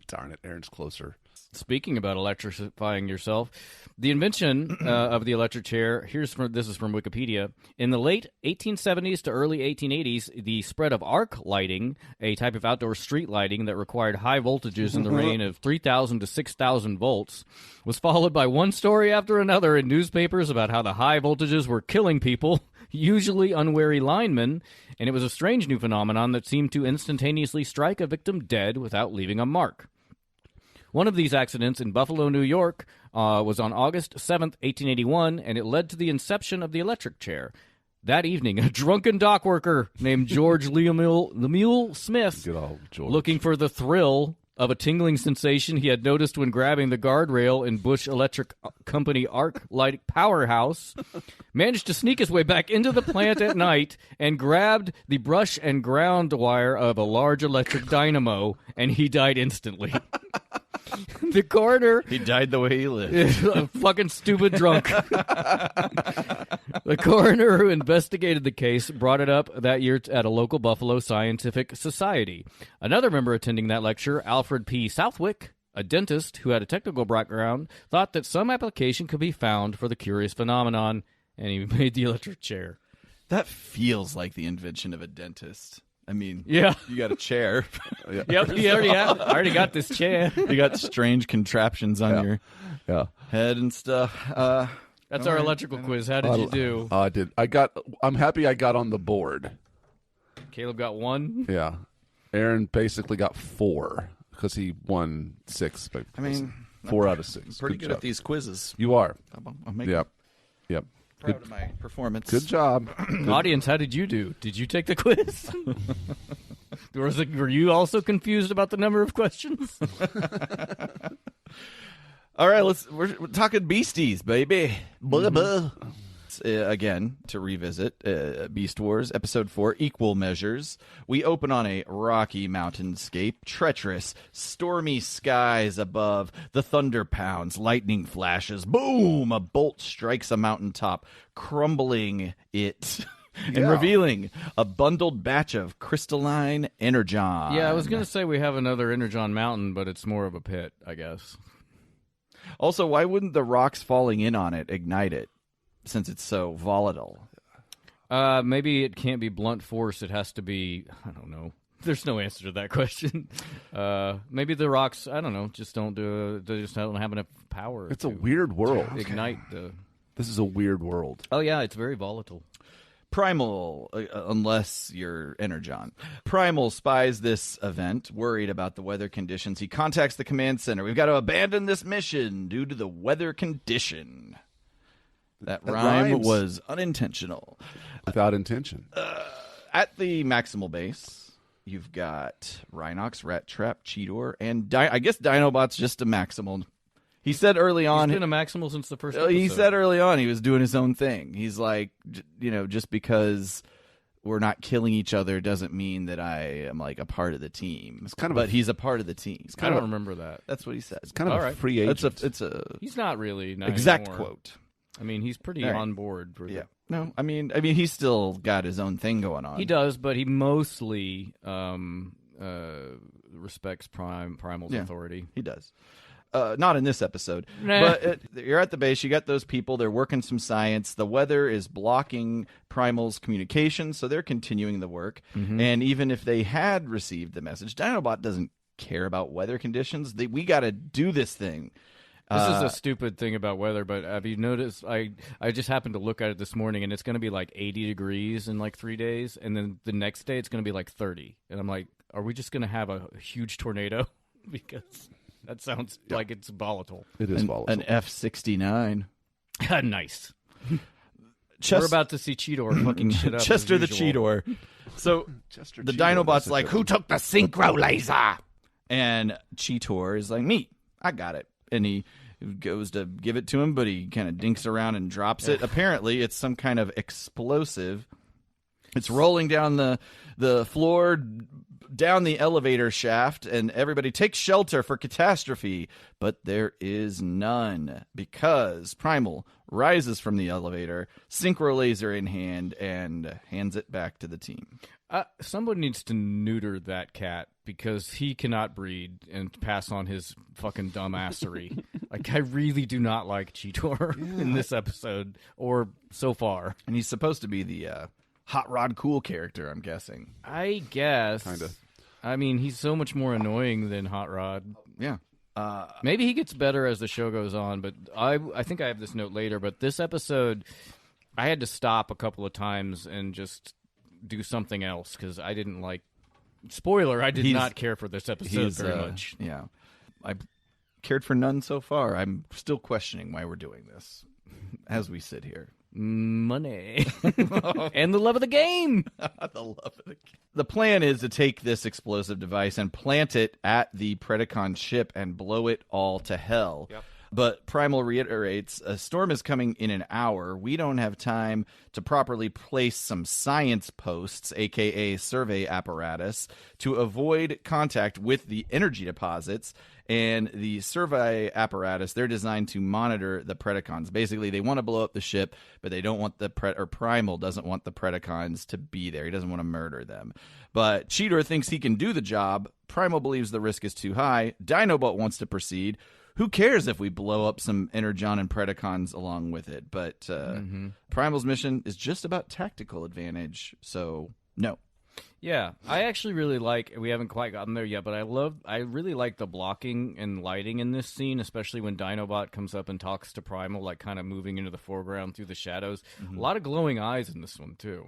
[SPEAKER 2] Darn it, Aaron's closer.
[SPEAKER 4] Speaking about electrifying yourself, the invention of the electric chair, this is from Wikipedia. In the late 1870s to early 1880s, the spread of arc lighting, a type of outdoor street lighting that required high voltages in the range of 3,000 to 6,000 volts, was followed by one story after another in newspapers about how the high voltages were killing people, usually unwary linemen, and it was a strange new phenomenon that seemed to instantaneously strike a victim dead without leaving a mark. One of these accidents in Buffalo, New York, was on August 7th, 1881, and it led to the inception of the electric chair. That evening, a drunken dock worker named George Lemuel Smith,
[SPEAKER 2] Good old George.
[SPEAKER 4] looking for the thrill of a tingling sensation he had noticed when grabbing the guardrail in Bush Electric Company arc light powerhouse, managed to sneak his way back into the plant at night and grabbed the brush and ground wire of a large electric dynamo, and he died instantly. The coroner...
[SPEAKER 1] He died the way he lived.
[SPEAKER 4] A fucking stupid drunk. The coroner who investigated the case brought it up that year at a local Buffalo Scientific Society. Another member attending that lecture, Alfred P. Southwick, a dentist who had a technical background, thought that some application could be found for the curious phenomenon, and he made the electric chair.
[SPEAKER 1] That feels like the invention of a dentist. I mean,
[SPEAKER 4] Yeah.
[SPEAKER 1] you got a chair.
[SPEAKER 4] Yep, I already got this chair.
[SPEAKER 1] You got strange contraptions on your head and stuff.
[SPEAKER 4] That's our electrical quiz. How did you do?
[SPEAKER 2] I did. I'm happy I got on the board.
[SPEAKER 4] Caleb got 1.
[SPEAKER 2] Yeah. Aaron basically got 4 because he won 6. But 4 out of 6.
[SPEAKER 1] Pretty good at these quizzes.
[SPEAKER 2] You are.
[SPEAKER 1] I'll make
[SPEAKER 2] Yep.
[SPEAKER 1] Proud of my performance.
[SPEAKER 2] Good job.
[SPEAKER 4] Audience, how did you do? Did you take the quiz? Were you also confused about the number of questions?
[SPEAKER 1] All right, we're talking beasties, baby. Again, to revisit Beast Wars Episode 4, Equal Measures. We open on a rocky mountainscape, treacherous, stormy skies above, the thunder pounds, lightning flashes, boom! A bolt strikes a mountaintop, crumbling it and revealing a bundled batch of crystalline energon.
[SPEAKER 4] Yeah, I was going to say we have another Energon Mountain, but it's more of a pit, I guess.
[SPEAKER 1] Also, why wouldn't the rocks falling in on it ignite it, since it's so volatile?
[SPEAKER 4] Maybe it can't be blunt force. It has to be, I don't know. There's no answer to that question. Maybe the rocks, I don't know, they just don't have enough power.
[SPEAKER 2] It's a weird world.
[SPEAKER 4] Ignite the...
[SPEAKER 2] This is a weird world.
[SPEAKER 4] Oh, yeah, it's very volatile.
[SPEAKER 1] Primal, unless you're Energon. Primal spies this event, worried about the weather conditions. He contacts the command center. We've got to abandon this mission due to the weather condition. That rhyme
[SPEAKER 2] rhymes.
[SPEAKER 1] was unintentional.
[SPEAKER 2] Without intention.
[SPEAKER 1] At the maximal base, you've got Rhinox, Rat Trap, Cheetor, and I guess Dinobot's just a maximal. He said early on...
[SPEAKER 4] He's been a maximal since the first episode.
[SPEAKER 1] He said early on he was doing his own thing. He's like, just because we're not killing each other doesn't mean that I am like a part of the team. But he's a part of the team.
[SPEAKER 4] I don't remember that.
[SPEAKER 1] That's what he said.
[SPEAKER 2] It's kind of a free agent.
[SPEAKER 1] It's a
[SPEAKER 4] He's not really. Not
[SPEAKER 1] exact
[SPEAKER 4] anymore.
[SPEAKER 1] quote.
[SPEAKER 4] I mean, he's pretty on board.
[SPEAKER 1] Yeah. No, I mean, he's still got his own thing going on.
[SPEAKER 4] He does, but he mostly respects Primal's authority.
[SPEAKER 1] He does. Not in this episode.
[SPEAKER 4] Nah.
[SPEAKER 1] But you're at the base. You got those people. They're working some science. The weather is blocking Primal's communication, so they're continuing the work.
[SPEAKER 4] Mm-hmm.
[SPEAKER 1] And even if they had received the message, Dinobot doesn't care about weather conditions. We got to do this thing.
[SPEAKER 4] This is a stupid thing about weather, but have you noticed? I just happened to look at it this morning, and it's going to be like 80 degrees in like 3 days, and then the next day it's going to be like 30. And I'm like, are we just going to have a huge tornado? Because that sounds like it's volatile.
[SPEAKER 2] It is volatile.
[SPEAKER 1] An F-69.
[SPEAKER 4] Nice. We're about to see Cheetor fucking shit up.
[SPEAKER 1] Chester the
[SPEAKER 4] usual.
[SPEAKER 1] Cheetor. So
[SPEAKER 2] Chester
[SPEAKER 1] the
[SPEAKER 2] Cheetor,
[SPEAKER 1] Dinobot's
[SPEAKER 2] that's a
[SPEAKER 1] like,
[SPEAKER 2] good
[SPEAKER 1] who
[SPEAKER 2] one.
[SPEAKER 1] took the synchro laser? And Cheetor is like, me. I got it. And he goes to give it to him, but he kind of dinks around and drops it. Apparently, it's some kind of explosive. It's rolling down the floor, down the elevator shaft, and everybody takes shelter for catastrophe. But there is none, because Primal rises from the elevator, synchro laser in hand, and hands it back to the team.
[SPEAKER 4] Somebody needs to neuter that cat, because he cannot breed and pass on his fucking dumbassery. Like, I really do not like Cheetor in this episode, or so far.
[SPEAKER 1] And he's supposed to be the Hot Rod Cool character, I'm guessing.
[SPEAKER 4] I guess.
[SPEAKER 2] Kinda.
[SPEAKER 4] I mean, he's so much more annoying than Hot Rod.
[SPEAKER 1] Yeah.
[SPEAKER 4] Maybe he gets better as the show goes on, but I think I have this note later, but this episode, I had to stop a couple of times and just do something else, because I didn't like... Spoiler, I did not care for this episode very much.
[SPEAKER 1] Yeah. I've cared for none so far. I'm still questioning why we're doing this as we sit here.
[SPEAKER 4] Money. And the love of the game.
[SPEAKER 1] The love of the game. The plan is to take this explosive device and plant it at the Predacon ship and blow it all to hell. Yep. But Primal reiterates, a storm is coming in an hour. We don't have time to properly place some science posts, a.k.a. survey apparatus, to avoid contact with the energy deposits. And the survey apparatus, they're designed to monitor the Predacons. Basically, they want to blow up the ship, but they don't want Primal doesn't want the Predacons to be there. He doesn't want to murder them. But Cheetor thinks he can do the job. Primal believes the risk is too high. Dinobot wants to proceed. Who cares if we blow up some Energon and Predacons along with it? But Primal's mission is just about tactical advantage, so no.
[SPEAKER 4] Yeah, I actually really like, we haven't quite gotten there yet, but I really like the blocking and lighting in this scene, especially when Dinobot comes up and talks to Primal, like kind of moving into the foreground through the shadows. A lot of glowing eyes in this one, too.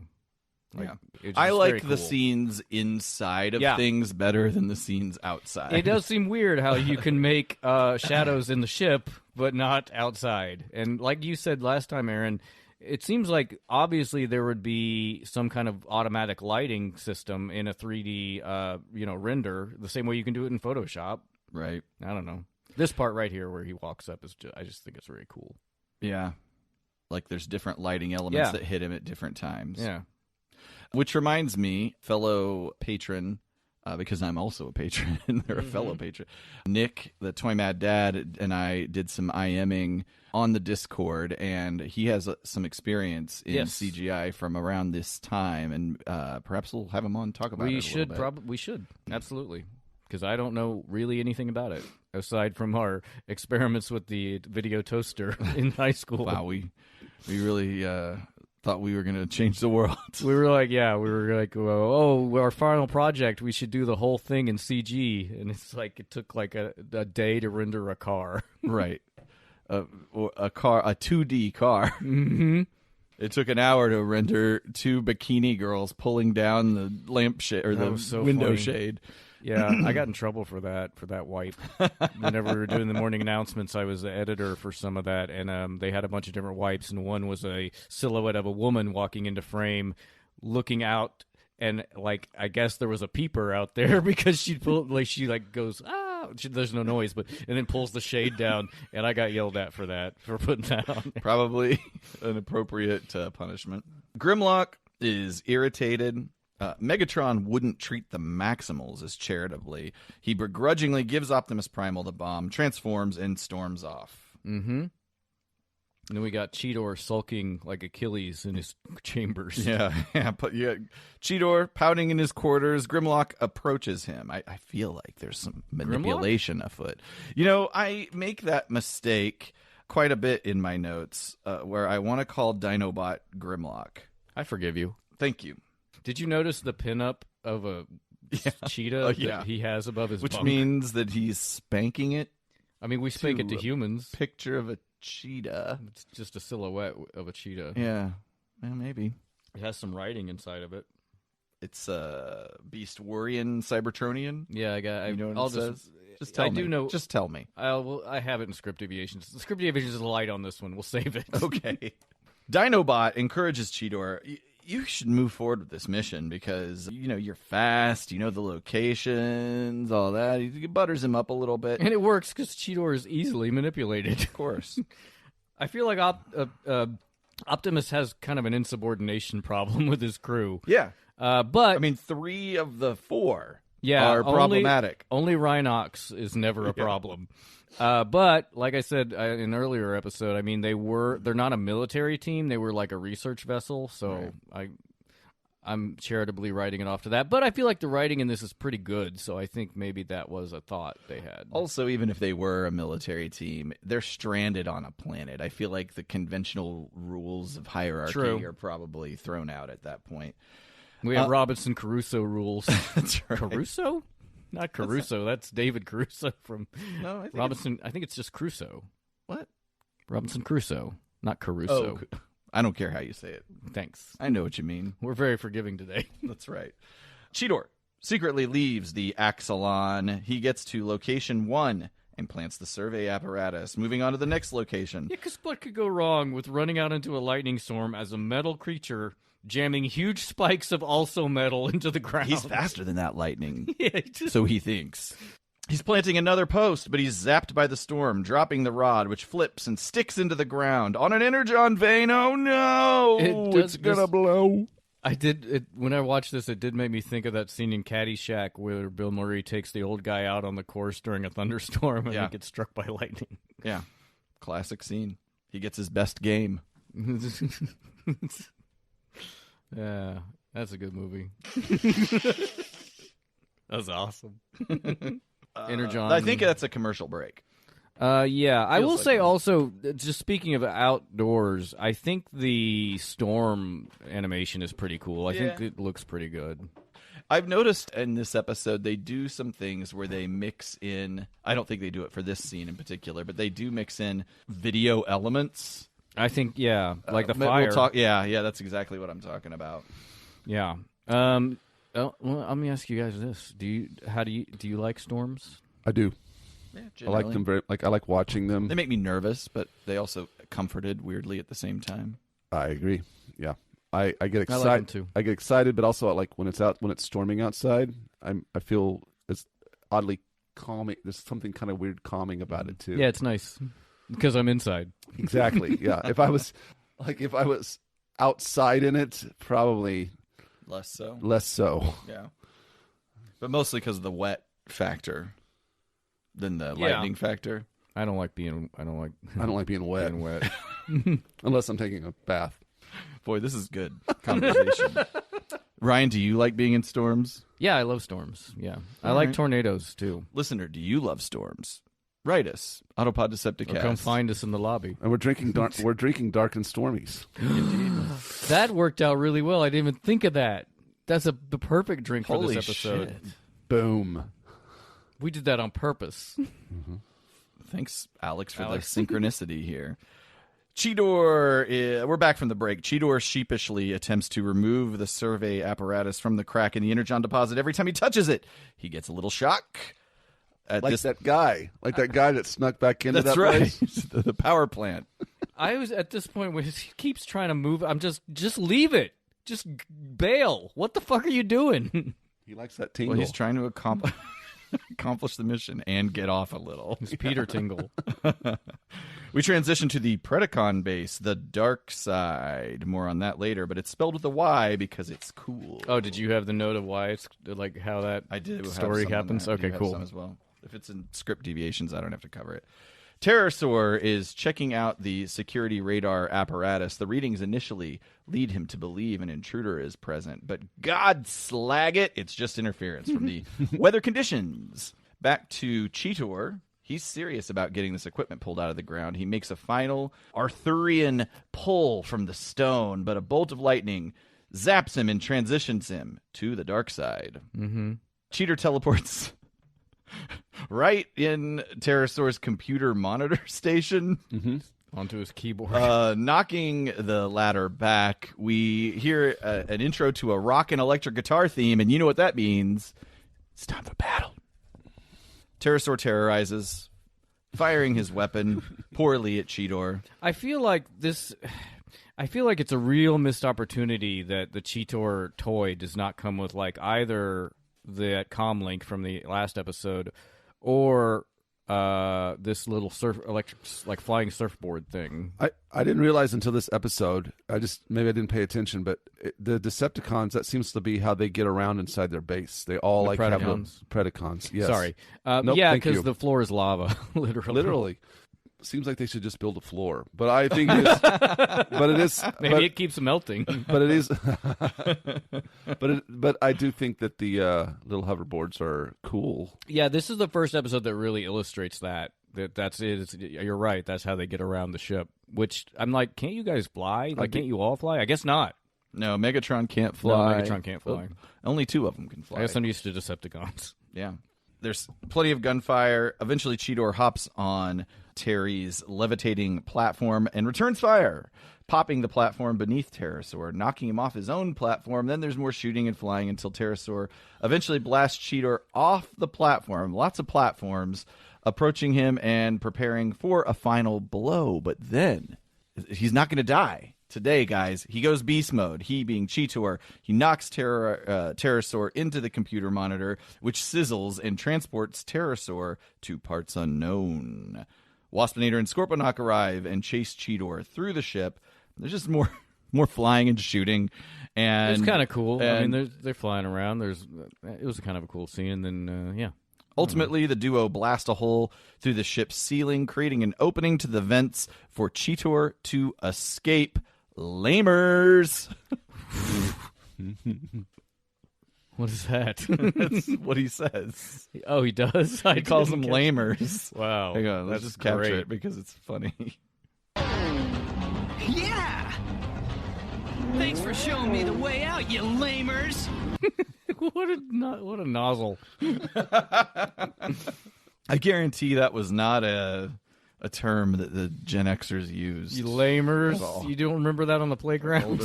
[SPEAKER 4] Like,
[SPEAKER 1] I like
[SPEAKER 4] cool.
[SPEAKER 1] the scenes inside of things better than the scenes outside.
[SPEAKER 4] It does seem weird how you can make shadows in the ship, but not outside. And like you said last time, Aaron, It seems like obviously there would be some kind of automatic lighting system in a 3D, render, the same way you can do it in Photoshop.
[SPEAKER 1] Right.
[SPEAKER 4] I don't know. This part right here where he walks up I just think it's very cool.
[SPEAKER 1] Yeah. Like there's different lighting elements that hit him at different times.
[SPEAKER 4] Yeah.
[SPEAKER 1] Which reminds me, fellow patron, because I'm also a patron, they're a fellow patron. Nick, the Toy Mad Dad, and I did some IMing on the Discord, and he has some experience in CGI from around this time, and perhaps we'll have him on and talk about it a little bit.
[SPEAKER 4] We should, absolutely, because I don't know really anything about it, aside from our experiments with the video toaster in high school.
[SPEAKER 1] Wow, we really... thought we were going to change the world.
[SPEAKER 4] We were like, our final project, we should do the whole thing in CG. And it's like, it took like a day to render a car.
[SPEAKER 1] Right. A 2D car.
[SPEAKER 4] Mm-hmm.
[SPEAKER 1] It took an hour to render 2 bikini girls pulling down the lampshade or the window shade.
[SPEAKER 4] Yeah, I got in trouble for that wipe. Whenever we were doing the morning announcements, I was the editor for some of that, and they had a bunch of different wipes, and one was a silhouette of a woman walking into frame, looking out, and like I guess there was a peeper out there because she goes there's no noise, and then pulls the shade down, and I got yelled at for putting that on there.
[SPEAKER 1] Probably an appropriate punishment. Grimlock is irritated. Megatron wouldn't treat the Maximals as charitably. He begrudgingly gives Optimus Primal the bomb, transforms, and storms off.
[SPEAKER 4] Mm-hmm. And then we got Cheetor sulking like Achilles in his chambers.
[SPEAKER 1] Yeah. Cheetor pouting in his quarters. Grimlock approaches him. I feel like there's some manipulation afoot. I make that mistake quite a bit in my notes where I want to call Dinobot Grimlock.
[SPEAKER 4] I forgive you.
[SPEAKER 1] Thank you.
[SPEAKER 4] Did you notice the pinup of a cheetah that he has above his
[SPEAKER 1] Which
[SPEAKER 4] bunk?
[SPEAKER 1] means that he's spanking it?
[SPEAKER 4] I mean, we spank it to humans.
[SPEAKER 1] Picture of a cheetah.
[SPEAKER 4] It's just a silhouette of a cheetah.
[SPEAKER 1] Yeah. Well, maybe.
[SPEAKER 4] It has some writing inside of it.
[SPEAKER 1] It's Beast Warrior Cybertronian.
[SPEAKER 4] Yeah,
[SPEAKER 1] You know what it says? Just tell me.
[SPEAKER 4] do know.
[SPEAKER 1] Just tell me.
[SPEAKER 4] I have it in Script Deviations. The Script Deviations is light on this one. We'll save it.
[SPEAKER 1] Okay. Dinobot encourages Cheetor. You should move forward with this mission because, you're fast, the locations, all that. He butters him up a little bit.
[SPEAKER 4] And it works because Cheetor is easily manipulated.
[SPEAKER 1] Of course.
[SPEAKER 4] I feel like Optimus has kind of an insubordination problem with his crew.
[SPEAKER 1] Yeah.
[SPEAKER 4] But
[SPEAKER 1] 3 of the 4 are problematic.
[SPEAKER 4] Only Rhinox is never a problem. But like I said in an earlier episode, they're not a military team. They were like a research vessel. So right. I'm charitably writing it off to that. But I feel like the writing in this is pretty good. So I think maybe that was a thought they had.
[SPEAKER 1] Also, even if they were a military team, they're stranded on a planet. I feel like the conventional rules of hierarchy are probably thrown out at that point.
[SPEAKER 4] We have Robinson Crusoe rules.
[SPEAKER 1] That's right.
[SPEAKER 4] Caruso? Not Caruso. That's David Caruso from
[SPEAKER 1] Robinson.
[SPEAKER 4] I think it's just Crusoe.
[SPEAKER 1] What?
[SPEAKER 4] Robinson Crusoe, not Caruso.
[SPEAKER 1] Oh, I don't care how you say it.
[SPEAKER 4] Thanks.
[SPEAKER 1] I know what you mean.
[SPEAKER 4] We're very forgiving today.
[SPEAKER 1] That's right. Cheetor secretly leaves the Axelon. He gets to location 1 and plants the survey apparatus. Moving on to the next location.
[SPEAKER 4] Yeah, because what could go wrong with running out into a lightning storm as a metal creature jamming huge spikes of also metal into the ground?
[SPEAKER 1] He's faster than that lightning.
[SPEAKER 4] Yeah,
[SPEAKER 1] so he thinks. He's planting another post, but he's zapped by the storm, dropping the rod, which flips and sticks into the ground. On an energon vein, oh no! It's gonna blow.
[SPEAKER 4] When I watched this, it did make me think of that scene in Caddyshack where Bill Murray takes the old guy out on the course during a thunderstorm and he gets struck by lightning.
[SPEAKER 1] Yeah. Classic scene. He gets his best game.
[SPEAKER 4] Yeah, that's a good movie. That's awesome. Energon.
[SPEAKER 1] I think that's a commercial break.
[SPEAKER 4] Yeah, I will say
[SPEAKER 1] one.
[SPEAKER 4] also, just speaking of outdoors, I think the storm animation is pretty cool. I think it looks pretty good.
[SPEAKER 1] I've noticed in this episode they do some things where they mix in, I don't think they do it for this scene in particular, but they do mix in video elements.
[SPEAKER 4] I think, like the fire.
[SPEAKER 1] That's exactly what I'm talking about.
[SPEAKER 4] Yeah. Well, let me ask you guys this: Do you like storms?
[SPEAKER 2] I do.
[SPEAKER 1] Yeah,
[SPEAKER 2] I like them I like watching them.
[SPEAKER 1] They make me nervous, but they also comforted weirdly at the same time.
[SPEAKER 2] I agree. Yeah, I get excited.
[SPEAKER 4] I like them too.
[SPEAKER 2] I get excited, but also like when it's storming outside, I feel it's oddly calming. There's something kind of weird calming about it too.
[SPEAKER 4] Yeah, it's nice because I'm inside.
[SPEAKER 2] Exactly. Yeah. If I was outside in it, probably
[SPEAKER 1] Less so.
[SPEAKER 2] less so.
[SPEAKER 1] Yeah. But mostly because of the wet factor than the lightning factor.
[SPEAKER 4] I don't like being
[SPEAKER 2] Being wet.
[SPEAKER 4] wet.
[SPEAKER 2] Unless I'm taking a bath.
[SPEAKER 1] Boy, this is good conversation. Ryan, do you like being in storms?
[SPEAKER 4] Yeah, I love storms. Yeah, I
[SPEAKER 1] All
[SPEAKER 4] like
[SPEAKER 1] right.
[SPEAKER 4] tornadoes too.
[SPEAKER 1] Listener, do you love storms? Write us. Autopod Decepticast.
[SPEAKER 4] Or come find us in the lobby.
[SPEAKER 2] And we're drinking dark and stormies.
[SPEAKER 4] That worked out really well. I didn't even think of that. That's the perfect drink for
[SPEAKER 1] Holy
[SPEAKER 4] this episode.
[SPEAKER 1] shit.
[SPEAKER 2] Boom.
[SPEAKER 4] We did that on purpose.
[SPEAKER 1] Thanks, Alex, for the synchronicity here. Cheetor, we're back from the break. Cheetor sheepishly attempts to remove the survey apparatus from the crack in the energon deposit. Every time he touches it, he gets a little shock.
[SPEAKER 2] That guy that snuck back into
[SPEAKER 1] That's
[SPEAKER 2] that
[SPEAKER 1] right.
[SPEAKER 2] place.
[SPEAKER 1] The power plant.
[SPEAKER 4] I was at this point where he keeps trying to move. I'm just leave it. Just bail. What the fuck are you doing?
[SPEAKER 2] He likes that tingle.
[SPEAKER 1] Well, he's trying to accomplish the mission and get off a little.
[SPEAKER 4] It's Peter Tingle.
[SPEAKER 1] We transition to the Predacon base, the dark side. More on that later, but it's spelled with a Y because it's cool.
[SPEAKER 4] Oh, did you have the note of why it's like how that
[SPEAKER 1] I did
[SPEAKER 4] story
[SPEAKER 1] have some on
[SPEAKER 4] happens?
[SPEAKER 1] that. I do
[SPEAKER 4] Okay,
[SPEAKER 1] have
[SPEAKER 4] cool.
[SPEAKER 1] some as well. If it's in script deviations, I don't have to cover it. Terrorsaur is checking out the security radar apparatus. The readings initially lead him to believe an intruder is present, but God slag it, it's just interference from the weather conditions. Back to Cheetor. He's serious about getting this equipment pulled out of the ground. He makes a final Arthurian pull from the stone, but a bolt of lightning zaps him and transitions him to the dark side.
[SPEAKER 4] Mm-hmm.
[SPEAKER 1] Cheetor teleports right in Terrorsaur's computer monitor station,
[SPEAKER 4] Onto his keyboard.
[SPEAKER 1] knocking the ladder back. We hear an intro to a rock and electric guitar theme, and you know what that means. It's time for battle. Terrorsaur terrorizes, firing his weapon poorly at Cheetor.
[SPEAKER 4] I feel like it's a real missed opportunity that the Cheetor toy does not come with like either the comlink from the last episode or this little electric like flying surfboard thing.
[SPEAKER 2] I didn't realize until this episode. Maybe I didn't pay attention, but the Decepticons, that seems to be how they get around inside their base. They all have Predacons. Yes.
[SPEAKER 4] Sorry.
[SPEAKER 2] Nope,
[SPEAKER 4] yeah,
[SPEAKER 2] thank you.
[SPEAKER 4] because the floor is lava, literally.
[SPEAKER 2] Seems like they should just build a floor, but I think it is. But it is.
[SPEAKER 4] Maybe it keeps melting.
[SPEAKER 2] But it is. But I do think that the little hoverboards are cool.
[SPEAKER 4] Yeah, this is the first episode that really illustrates that. That's it. You're right. That's how they get around the ship. Which I'm like, can't you guys fly? Like, can't you all fly? I guess not.
[SPEAKER 1] No, Megatron can't fly.
[SPEAKER 4] No, Megatron can't fly.
[SPEAKER 1] Only two of them can fly.
[SPEAKER 4] I guess I'm used to Decepticons.
[SPEAKER 1] Yeah. There's plenty of gunfire. Eventually, Cheetor hops on Terry's levitating platform and returns fire, popping the platform beneath Terrorsaur, knocking him off his own platform. Then there's more shooting and flying until Terrorsaur eventually blasts Cheetor off the platform. Lots of platforms approaching him and preparing for a final blow. But then he's not going to die. Today, guys, he goes beast mode. He being Cheetor, he knocks Terrorsaur into the computer monitor, which sizzles and transports Terrorsaur to parts unknown. Waspinator and Scorponok arrive and chase Cheetor through the ship. There's just more flying and shooting, and
[SPEAKER 4] It's kind of cool. I
[SPEAKER 1] and-
[SPEAKER 4] mean, they're flying around. It was kind of a cool scene. And then, yeah.
[SPEAKER 1] Ultimately, the duo blast a hole through the ship's ceiling, creating an opening to the vents for Cheetor to escape. Lamers.
[SPEAKER 4] What is that?
[SPEAKER 1] That's what he says.
[SPEAKER 4] Oh, he does?
[SPEAKER 1] He calls them lamers.
[SPEAKER 4] Wow.
[SPEAKER 1] Hang on, let's
[SPEAKER 4] That's
[SPEAKER 1] just capture
[SPEAKER 4] great.
[SPEAKER 1] it because it's funny.
[SPEAKER 6] Yeah! Thanks for showing me the way out, you lamers!
[SPEAKER 4] What a nozzle.
[SPEAKER 1] I guarantee that was not a term that the Gen Xers used.
[SPEAKER 4] You lamers.
[SPEAKER 1] At all.
[SPEAKER 4] You don't remember that on the playground?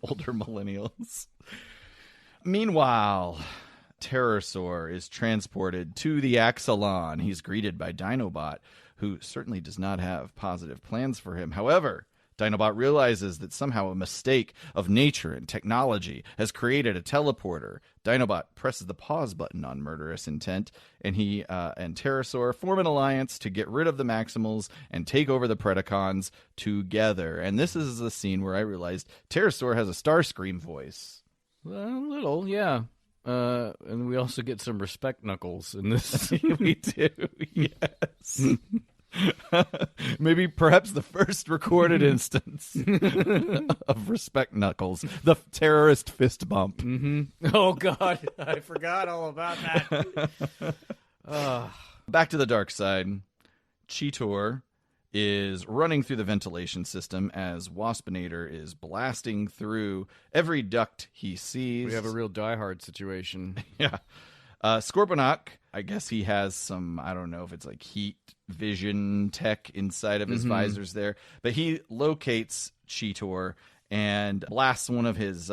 [SPEAKER 1] older millennials. Meanwhile, Terrorsaur is transported to the Axalon. He's greeted by Dinobot, who certainly does not have positive plans for him. However, Dinobot realizes that somehow a mistake of nature and technology has created a teleporter. Dinobot presses the pause button on murderous intent, and he and Terrorsaur form an alliance to get rid of the Maximals and take over the Predacons together. And this is the scene where I realized Terrorsaur has a Starscream voice.
[SPEAKER 4] A little, yeah. And we also get some respect knuckles in this scene.
[SPEAKER 1] We do, yes. Maybe perhaps the first recorded instance of respect knuckles, the terrorist fist bump.
[SPEAKER 4] Mm-hmm. Oh, God. I forgot all about that.
[SPEAKER 1] Back to the dark side. Cheetor is running through the ventilation system as Waspinator is blasting through every duct he sees.
[SPEAKER 4] We have a real Die Hard situation.
[SPEAKER 1] Yeah. Scorponok, I guess he has some, I don't know if it's like heat vision tech inside of his visors there, but he locates Cheetor and blasts one of his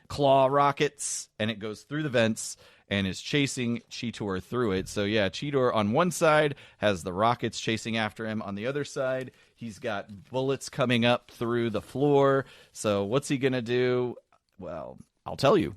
[SPEAKER 1] claw rockets, and it goes through the vents and is chasing Cheetor through it. So yeah, Cheetor on one side has the rockets chasing after him. On the other side, he's got bullets coming up through the floor. So what's he going to do? Well, I'll tell you.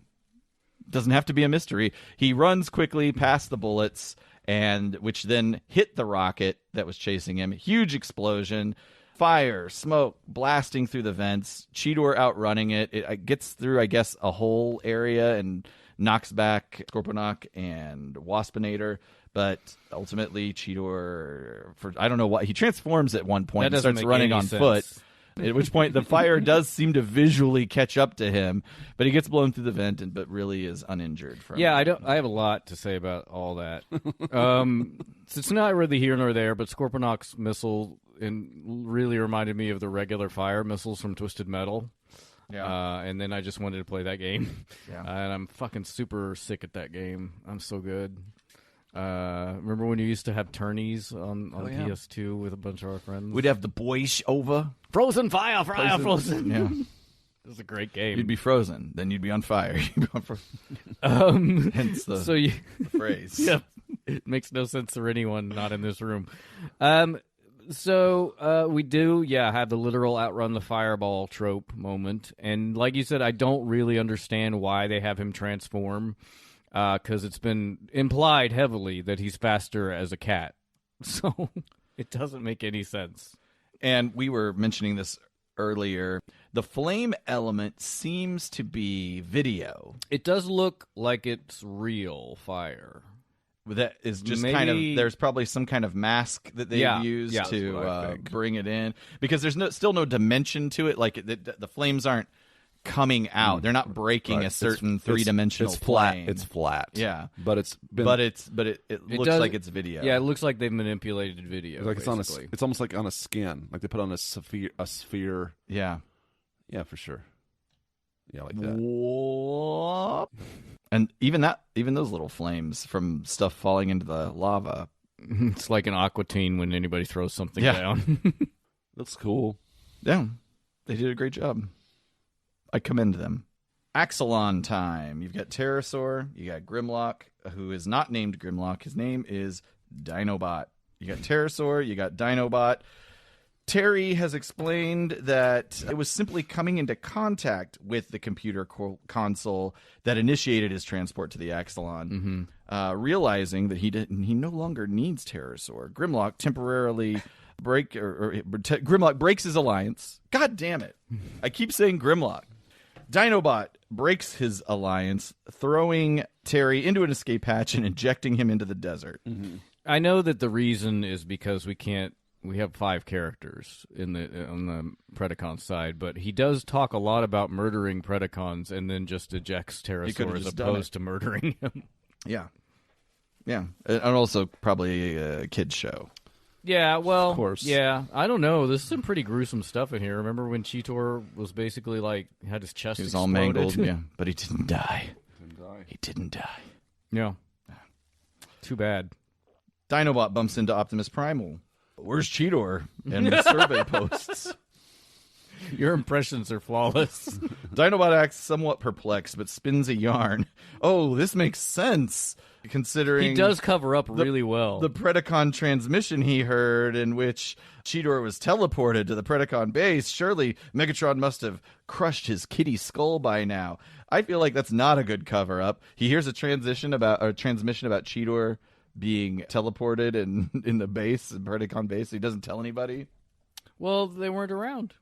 [SPEAKER 1] Doesn't have to be a mystery. He runs quickly past the bullets, and which then hit the rocket that was chasing him. Huge explosion, fire, smoke blasting through the vents. Cheetor outrunning it. It gets through, I guess, a whole area and knocks back Scorponok and Waspinator. But ultimately, Cheetor, I don't know why, he transforms at one point and starts running on foot. At which point, the fire does seem to visually catch up to him, but he gets blown through the vent, but really is uninjured from it.
[SPEAKER 4] I have a lot to say about all that. It's not really here nor there, but Scorponok's missile really reminded me of the regular fire missiles from Twisted Metal.
[SPEAKER 1] Yeah.
[SPEAKER 4] And then I just wanted to play that game.
[SPEAKER 1] Yeah.
[SPEAKER 4] And I'm fucking super sick at that game. I'm so good. Remember when you used to have tourneys on PS2 with a bunch of our friends?
[SPEAKER 1] We'd have the boys over.
[SPEAKER 4] Frozen fire, frozen.
[SPEAKER 1] Yeah.
[SPEAKER 4] It was a great game.
[SPEAKER 1] You'd be frozen, then you'd be on fire. You'd be on fire. Hence the, the phrase.
[SPEAKER 4] Yep. It makes no sense for anyone not in this room. So we do, have the literal outrun the fireball trope moment. And like you said, I don't really understand why they have him transform. Because it's been implied heavily that he's faster as a cat. So it doesn't make any sense.
[SPEAKER 1] And we were mentioning this earlier. The flame element seems to be video.
[SPEAKER 4] It does look like it's real fire.
[SPEAKER 1] That is just kind of, there's probably some kind of mask that they've used to bring it in. Because there's still no dimension to it. Like the flames aren't coming out. They're not breaking a certain three-dimensional plane.
[SPEAKER 2] It's flat.
[SPEAKER 1] Yeah.
[SPEAKER 2] But it's been
[SPEAKER 1] it looks like it's video.
[SPEAKER 4] Yeah, it looks like they've manipulated video.
[SPEAKER 2] Like it's almost like on a skin. Like they put on a sphere.
[SPEAKER 1] Yeah.
[SPEAKER 2] Yeah, for sure. Yeah, like that.
[SPEAKER 1] And even those little flames from stuff falling into the lava.
[SPEAKER 4] It's like an aquatine when anybody throws something down.
[SPEAKER 2] Looks cool.
[SPEAKER 1] Yeah. They did a great job. I commend them. Axelon time. You've got Terrorsaur. You got Grimlock, who is not named Grimlock. His name is Dinobot. You got Terrorsaur. You got Dinobot. Terry has explained that it was simply coming into contact with the computer console that initiated his transport to the Axelon. Realizing that he no longer needs Terrorsaur. Grimlock temporarily Grimlock breaks his alliance. God damn it. I keep saying Grimlock. Dinobot breaks his alliance, throwing Terry into an escape hatch and injecting him into the desert.
[SPEAKER 4] I know that the reason is because we have 5 characters on the Predacon side, but he does talk a lot about murdering Predacons and then just ejects Terrorsaur as opposed to murdering him.
[SPEAKER 1] Yeah. Yeah. And also probably a kid's show.
[SPEAKER 4] Yeah, well,
[SPEAKER 2] of course.
[SPEAKER 4] Yeah, I don't know. There's some pretty gruesome stuff in here. Remember when Cheetor was basically like had his chest
[SPEAKER 1] He was
[SPEAKER 4] exploded?
[SPEAKER 1] all mangled, yeah, but he didn't die. He didn't die.
[SPEAKER 4] Yeah. Too bad.
[SPEAKER 1] Dinobot bumps into Optimus Primal. Where's Cheetor? And the survey posts.
[SPEAKER 4] Your impressions are flawless.
[SPEAKER 1] Dinobot acts somewhat perplexed, but spins a yarn. Oh, this makes sense, considering
[SPEAKER 4] He does cover up really well.
[SPEAKER 1] the Predacon transmission he heard, in which Cheetor was teleported to the Predacon base. Surely Megatron must have crushed his kitty skull by now. I feel like that's not a good cover-up. He hears a transmission about Cheetor being teleported in the base, in Predacon base. He doesn't tell anybody.
[SPEAKER 4] Well, they weren't around.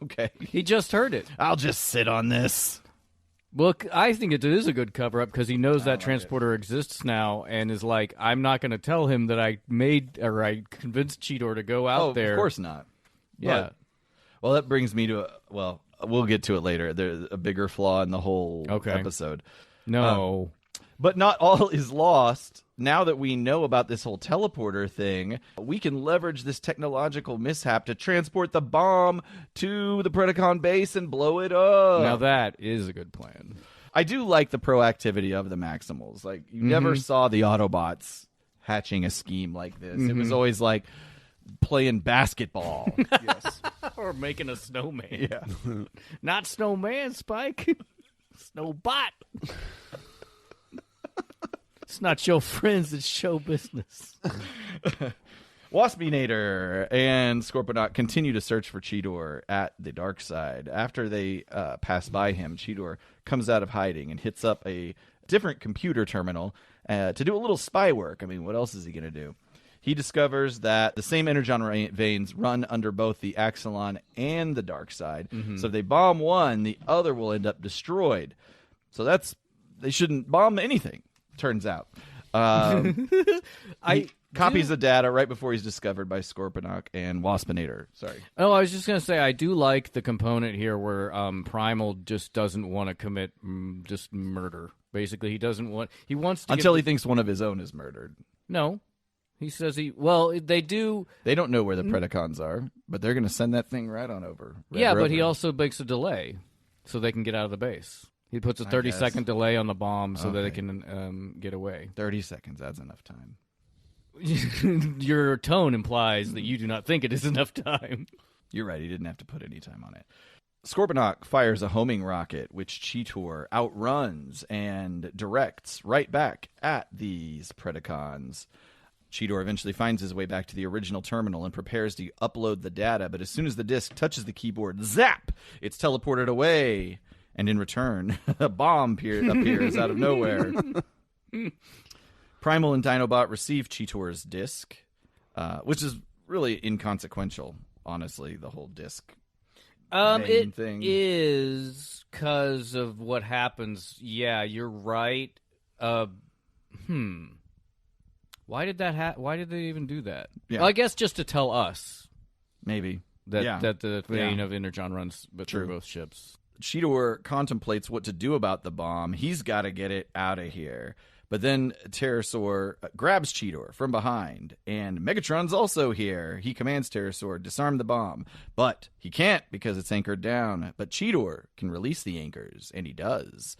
[SPEAKER 1] Okay.
[SPEAKER 4] He just heard it.
[SPEAKER 1] I'll just sit on this.
[SPEAKER 4] Well, I think it is a good cover-up because he knows that transporter exists now and is like, I'm not going to tell him that I convinced Cheetor to go out there.
[SPEAKER 1] Of course not.
[SPEAKER 4] Yeah.
[SPEAKER 1] Well, that brings me to we'll get to it later. There's a bigger flaw in the whole episode.
[SPEAKER 4] No.
[SPEAKER 1] But not all is lost. Now that we know about this whole teleporter thing, we can leverage this technological mishap to transport the bomb to the Predacon base and blow it up.
[SPEAKER 4] Now that is a good plan.
[SPEAKER 1] I do like the proactivity of the Maximals. Like, you never saw the Autobots hatching a scheme like this. It was always like playing basketball.
[SPEAKER 2] Yes.
[SPEAKER 4] Or making a snowman.
[SPEAKER 1] Yeah.
[SPEAKER 4] Not snowman, Spike. Snowbot. It's not your friends, it's show business.
[SPEAKER 1] Waspinator and Scorponok continue to search for Cheetor at the dark side. After they pass by him, Cheetor comes out of hiding and hits up a different computer terminal to do a little spy work. I mean, what else is he going to do? He discovers that the same energon veins run under both the Axelon and the dark side. So if they bomb one, the other will end up destroyed. So they shouldn't bomb anything, turns out. He copies the data right before he's discovered by Scorponok and Waspinator. Sorry.
[SPEAKER 4] Oh, I was just going to say, I do like the component here where Primal just doesn't want to commit just murder. Basically, he wants to
[SPEAKER 1] Until he thinks one of his own is murdered.
[SPEAKER 4] No. He says they do.
[SPEAKER 1] They don't know where the Predacons are, but they're going to send that thing right on over.
[SPEAKER 4] But he also makes a delay so they can get out of the base. He puts a 30-second delay on the bomb so that they can get away.
[SPEAKER 1] 30 seconds, that's enough time.
[SPEAKER 4] Your tone implies that you do not think it is enough time.
[SPEAKER 1] You're right, he didn't have to put any time on it. Scorponok fires a homing rocket, which Cheetor outruns and directs right back at these Predacons. Cheetor eventually finds his way back to the original terminal and prepares to upload the data, but as soon as the disk touches the keyboard, zap! It's teleported away. And in return, a bomb appears out of nowhere. Primal and Dinobot receive Cheetor's disc, which is really inconsequential, honestly, the whole disc thing.
[SPEAKER 4] Is because of what happens. Yeah, you're right. Why did that why did they even do that?
[SPEAKER 1] Yeah.
[SPEAKER 4] Well, I guess just to tell us.
[SPEAKER 1] Maybe.
[SPEAKER 4] That the vein of Energon runs through both ships.
[SPEAKER 1] Cheetor contemplates what to do about the bomb. He's got to get it out of here. But then Terrorsaur grabs Cheetor from behind, and Megatron's also here. He commands Terrorsaur, disarm the bomb. But he can't because it's anchored down. But Cheetor can release the anchors, and he does.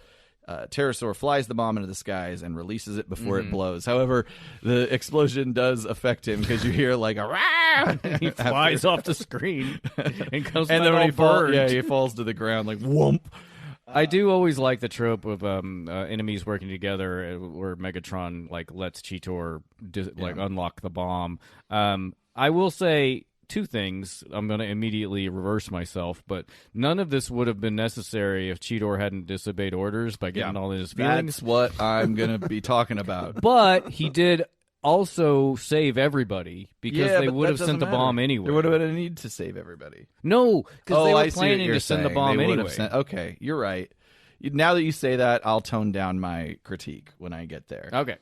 [SPEAKER 1] Terrorsaur flies the bomb into the skies and releases it before it blows. However, the explosion does affect him because you hear like a rah!
[SPEAKER 4] He flies off the screen and comes
[SPEAKER 1] and
[SPEAKER 4] back
[SPEAKER 1] then when
[SPEAKER 4] all burned.
[SPEAKER 1] he falls to the ground like whoomp.
[SPEAKER 4] I do always like the trope of enemies working together where Megatron lets Cheetor unlock the bomb. I will say two things. I'm going to immediately reverse myself, but none of this would have been necessary if Cheetor hadn't disobeyed orders by getting all his feelings.
[SPEAKER 1] That's what I'm going to be talking about.
[SPEAKER 4] But he did also save everybody because they would have sent the bomb anyway.
[SPEAKER 1] There would have been a need to save everybody.
[SPEAKER 4] No, because they were
[SPEAKER 1] I see what
[SPEAKER 4] planning
[SPEAKER 1] you're
[SPEAKER 4] to send the
[SPEAKER 1] saying.
[SPEAKER 4] bomb
[SPEAKER 1] They would have
[SPEAKER 4] anyway.
[SPEAKER 1] okay, you're right. Now that you say that, I'll tone down my critique when I get there.
[SPEAKER 4] Okay.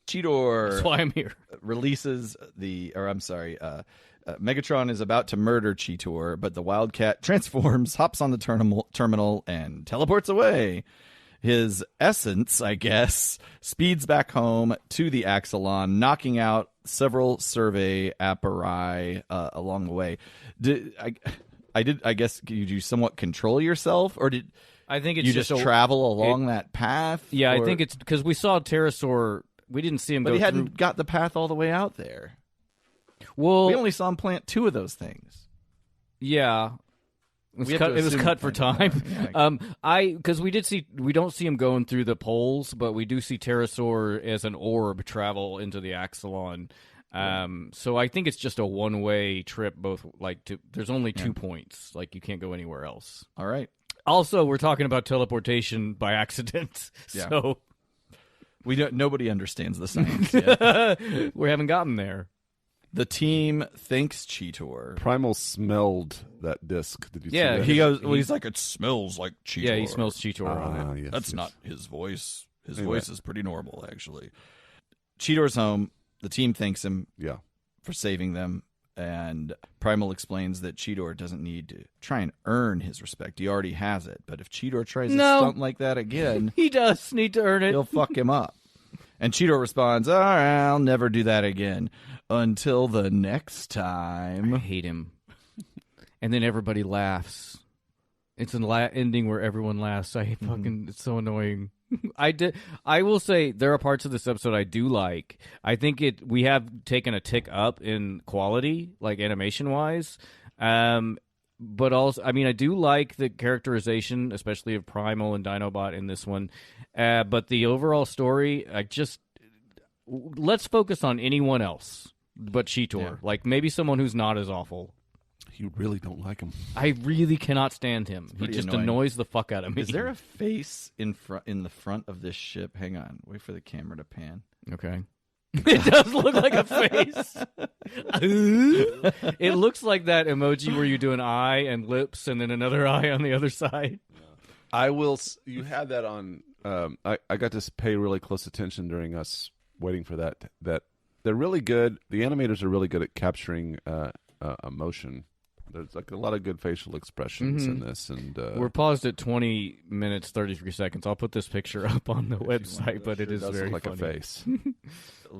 [SPEAKER 1] Cheetor
[SPEAKER 4] That's why I'm here.
[SPEAKER 1] releases Megatron is about to murder Cheetor, but the Wildcat transforms, hops on the terminal, and teleports away. His essence, I guess, speeds back home to the Axelon, knocking out several survey appari along the way. I guess, did you somewhat control yourself, or did
[SPEAKER 4] I think it's
[SPEAKER 1] you just travel along that path?
[SPEAKER 4] Yeah,
[SPEAKER 1] or,
[SPEAKER 4] I think it's because we saw Terrorsaur. We didn't see him
[SPEAKER 1] but
[SPEAKER 4] go
[SPEAKER 1] he hadn't
[SPEAKER 4] through.
[SPEAKER 1] got the path all the way out there.
[SPEAKER 4] Well,
[SPEAKER 1] We only saw him plant 2 of those things.
[SPEAKER 4] yeah. It was cut for time. Because we don't see him going through the poles, but we do see Terrorsaur as an orb travel into the Axelon. So I think it's just a one-way trip. There's only 2 points. Like you can't go anywhere else.
[SPEAKER 1] All right.
[SPEAKER 4] Also, we're talking about teleportation by accident.
[SPEAKER 1] Yeah.
[SPEAKER 4] So
[SPEAKER 1] nobody understands the science yet.
[SPEAKER 4] We haven't gotten there.
[SPEAKER 1] The team thinks Cheetor.
[SPEAKER 2] Primal smelled that disc. Did you see
[SPEAKER 4] Yeah,
[SPEAKER 2] that?
[SPEAKER 1] He goes. Well, he's like, it smells like Cheetor.
[SPEAKER 4] Yeah, he smells Cheetor on it.
[SPEAKER 2] Yes,
[SPEAKER 1] That's
[SPEAKER 2] yes.
[SPEAKER 1] not his voice. His
[SPEAKER 2] Anyway.
[SPEAKER 1] voice is pretty normal, actually. Cheetor's home. The team thanks him
[SPEAKER 2] Yeah.
[SPEAKER 1] for saving them, and Primal explains that Cheetor doesn't need to try and earn his respect. He already has it. But if Cheetor tries to stunt like that again,
[SPEAKER 4] He does need to earn it.
[SPEAKER 1] he'll fuck him up. And Cheetor responds, all right, I'll never do that again. Until the next
[SPEAKER 4] I
[SPEAKER 1] time.
[SPEAKER 4] hate him. And then everybody laughs. It's an ending where everyone laughs. It's so annoying. I will say there are parts of this episode I do like. I think we have taken a tick up in quality, like animation wise. But also, I mean, I do like the characterization, especially of Primal and Dinobot in this one. But the overall story, let's focus on anyone else but Cheetor.
[SPEAKER 1] Yeah.
[SPEAKER 4] Like maybe someone who's not as awful.
[SPEAKER 2] You really don't like him.
[SPEAKER 4] I really cannot stand him. He
[SPEAKER 1] pretty
[SPEAKER 4] just
[SPEAKER 1] annoying.
[SPEAKER 4] annoys the fuck out of me.
[SPEAKER 1] Is there a face in the front of this ship? Hang on. Wait for the camera to pan.
[SPEAKER 4] Okay. It does look like a face. It looks like that emoji where you do an eye and lips and then another eye on the other side.
[SPEAKER 2] I will. You had that on. I got to pay really close attention during us waiting for that. That they're really good. The animators are really good at capturing emotion. There's like a lot of good facial expressions in this, and
[SPEAKER 4] We're paused at 20 minutes 33 seconds. I'll put this picture up on the website, but it is
[SPEAKER 2] does
[SPEAKER 4] very
[SPEAKER 2] look like
[SPEAKER 4] funny.
[SPEAKER 2] a face.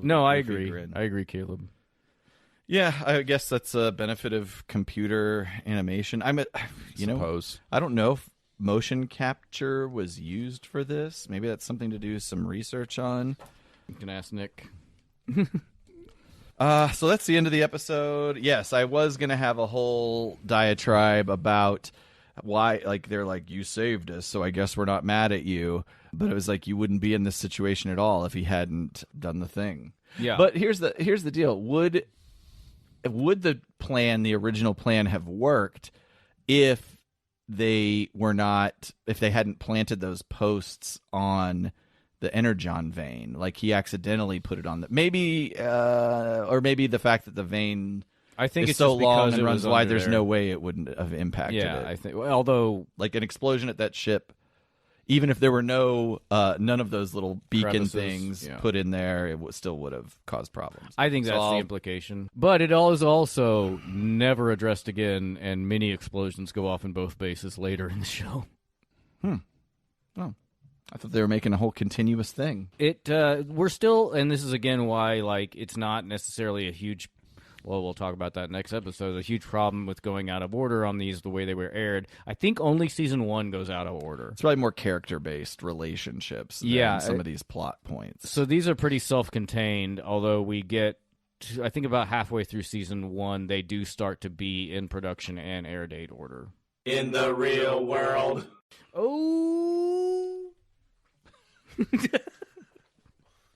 [SPEAKER 4] No, I
[SPEAKER 1] Goofy
[SPEAKER 4] agree.
[SPEAKER 1] grin.
[SPEAKER 4] I agree, Caleb.
[SPEAKER 1] Yeah, I guess that's a benefit of computer animation.
[SPEAKER 2] Suppose.
[SPEAKER 1] I don't know if motion capture was used for this. Maybe that's something to do some research on.
[SPEAKER 4] You can ask Nick.
[SPEAKER 1] So that's the end of the episode. Yes, I was going to have a whole diatribe about why, like, they're like, you saved us, so I guess we're not mad at you. But it was like, you wouldn't be in this situation at all if he hadn't done the thing.
[SPEAKER 4] Yeah.
[SPEAKER 1] But here's the deal. Would the original plan have worked if they hadn't planted those posts on the energon vein? Like he accidentally put it on or maybe the fact that the vein
[SPEAKER 4] I think
[SPEAKER 1] is
[SPEAKER 4] it's
[SPEAKER 1] so
[SPEAKER 4] just
[SPEAKER 1] long
[SPEAKER 4] because
[SPEAKER 1] and
[SPEAKER 4] it
[SPEAKER 1] runs
[SPEAKER 4] was
[SPEAKER 1] wide,
[SPEAKER 4] under
[SPEAKER 1] there's
[SPEAKER 4] there.
[SPEAKER 1] no way it wouldn't have impacted
[SPEAKER 4] Yeah,
[SPEAKER 1] it.
[SPEAKER 4] I think. Well, although
[SPEAKER 1] Like an explosion at that ship, even if there were none of those little beacon
[SPEAKER 4] Crevices,
[SPEAKER 1] things
[SPEAKER 4] yeah.
[SPEAKER 1] put in there, it still would have caused problems.
[SPEAKER 4] I think
[SPEAKER 1] So
[SPEAKER 4] that's the
[SPEAKER 1] I'll-
[SPEAKER 4] implication. But it is also never addressed again, and many explosions go off in both bases later in the show.
[SPEAKER 1] I thought they were making a whole continuous thing.
[SPEAKER 4] We're still, and this is again why it's not necessarily a huge. Well, we'll talk about that next episode. A huge problem with going out of order on these the way they were aired. I think only season 1 goes out of order.
[SPEAKER 1] It's probably more character-based relationships than some of these plot points.
[SPEAKER 4] So these are pretty self-contained, although we get, I think about halfway through season 1, they do start to be in production and air date order.
[SPEAKER 3] In the real world.
[SPEAKER 4] Oh!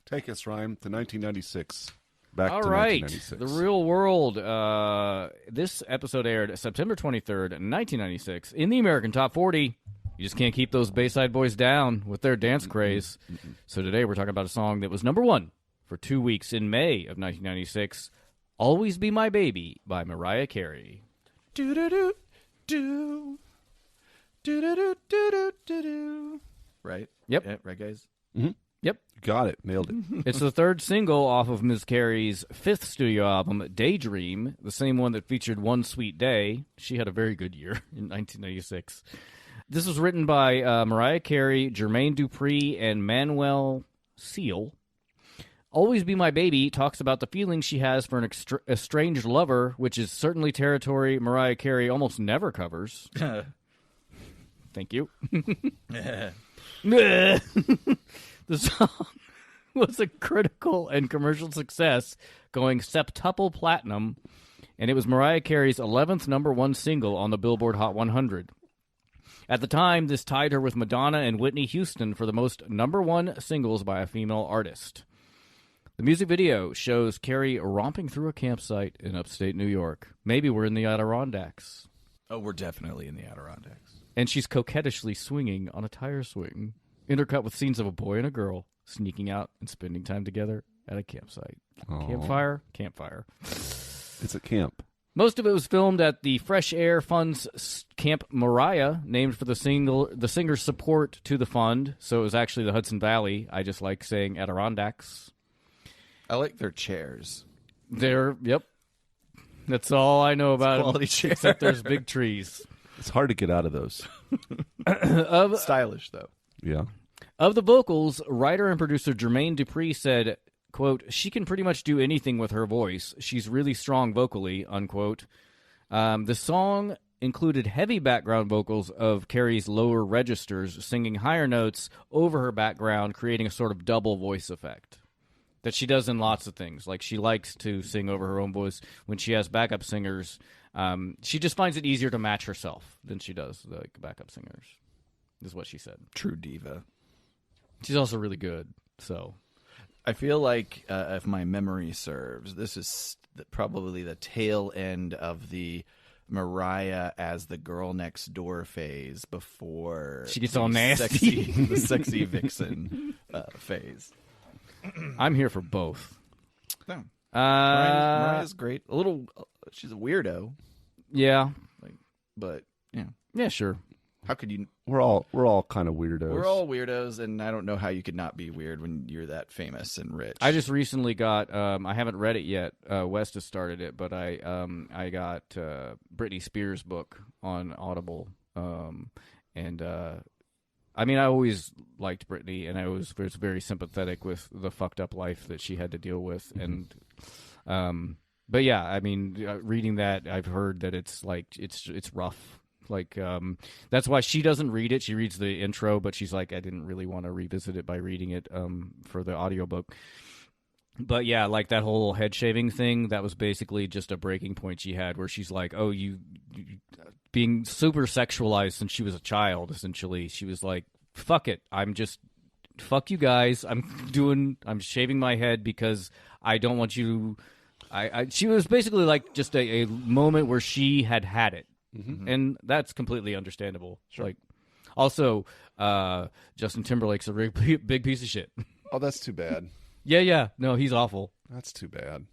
[SPEAKER 2] Take us, Ryan, to 1996. Back
[SPEAKER 4] All
[SPEAKER 2] to
[SPEAKER 4] right,
[SPEAKER 2] 1996.
[SPEAKER 4] The Real World. This episode aired September 23rd, 1996, in the American Top 40. You just can't keep those Bayside Boys down with their dance craze. So today we're talking about a song that was number 1 for 2 weeks in May of 1996, "Always Be My Baby" by Mariah Carey.
[SPEAKER 1] Do-do-do, do. Do-do-do, do-do-do-do. Right?
[SPEAKER 4] Yep.
[SPEAKER 1] Yeah, right, guys?
[SPEAKER 4] Yep.
[SPEAKER 2] Got it. Nailed it.
[SPEAKER 4] It's the third single off of Ms. Carey's 5th studio album, Daydream, the same one that featured One Sweet Day. She had a very good year in 1996. This was written by Mariah Carey, Jermaine Dupri, and Manuel Seal. "Always Be My Baby" talks about the feelings she has for an estranged lover, which is certainly territory Mariah Carey almost never covers. Thank you. The song was a critical and commercial success, going septuple platinum, and it was Mariah Carey's 11th #1 single on the Billboard Hot 100. At the time, this tied her with Madonna and Whitney Houston for the most #1 singles by a female artist. The music video shows Carey romping through a campsite in upstate New York. Maybe we're in the Adirondacks.
[SPEAKER 1] Oh, we're definitely in the Adirondacks.
[SPEAKER 4] And she's coquettishly swinging on a tire swing, intercut with scenes of a boy and a girl sneaking out and spending time together at a campsite.
[SPEAKER 2] Aww.
[SPEAKER 4] Campfire.
[SPEAKER 2] It's a camp.
[SPEAKER 4] Most of it was filmed at the Fresh Air Fund's Camp Moriah, named for the singer's support to the fund. So it was actually the Hudson Valley. I just like saying Adirondacks.
[SPEAKER 1] I like their chairs.
[SPEAKER 4] Yep. That's all I know about
[SPEAKER 1] quality
[SPEAKER 4] them,
[SPEAKER 1] chair.
[SPEAKER 4] except there's big trees.
[SPEAKER 2] It's hard to get out of those.
[SPEAKER 1] Stylish, though.
[SPEAKER 2] Yeah.
[SPEAKER 4] Of the vocals, writer and producer Jermaine Dupri said, quote, "She can pretty much do anything with her voice. She's really strong vocally," unquote. The song included heavy background vocals of Carey's lower registers singing higher notes over her background, creating a sort of double voice effect that she does in lots of things. Like, she likes to sing over her own voice when she has backup singers. She just finds it easier to match herself than she does the backup singers, is what she said.
[SPEAKER 1] True diva.
[SPEAKER 4] She's also really good, so...
[SPEAKER 1] I feel like, if my memory serves, this is probably the tail end of the Mariah as the girl next door phase before
[SPEAKER 4] she gets all nasty.
[SPEAKER 1] the sexy vixen phase.
[SPEAKER 4] I'm here for both.
[SPEAKER 1] No. Mariah's great. She's a weirdo.
[SPEAKER 4] Yeah.
[SPEAKER 1] But, yeah.
[SPEAKER 4] Yeah, sure.
[SPEAKER 1] How could you...
[SPEAKER 2] We're all kind of weirdos.
[SPEAKER 1] We're all weirdos, and I don't know how you could not be weird when you're that famous and rich.
[SPEAKER 4] I just recently got, I haven't read it yet. West has started it, but I got Britney Spears' book on Audible. I mean, I always liked Britney, and I was very sympathetic with the fucked up life that she had to deal with.
[SPEAKER 2] Mm-hmm.
[SPEAKER 4] And, but yeah, I mean, reading that, I've heard that it's rough. That's why she doesn't read it. She reads the intro, but she's like, I didn't really want to revisit it by reading it for the audiobook. But yeah, like that whole head shaving thing, that was basically just a breaking point she had where she's like, oh, you being super sexualized since she was a child, essentially. She was like, fuck it. Fuck you guys. I'm shaving my head because I don't want you. She was basically like just a moment where she had it. Mm-hmm. And that's completely understandable. Sure. Like, also, Justin Timberlake's a big piece of shit.
[SPEAKER 2] Oh, that's too bad.
[SPEAKER 4] Yeah. No, he's awful.
[SPEAKER 2] That's too bad.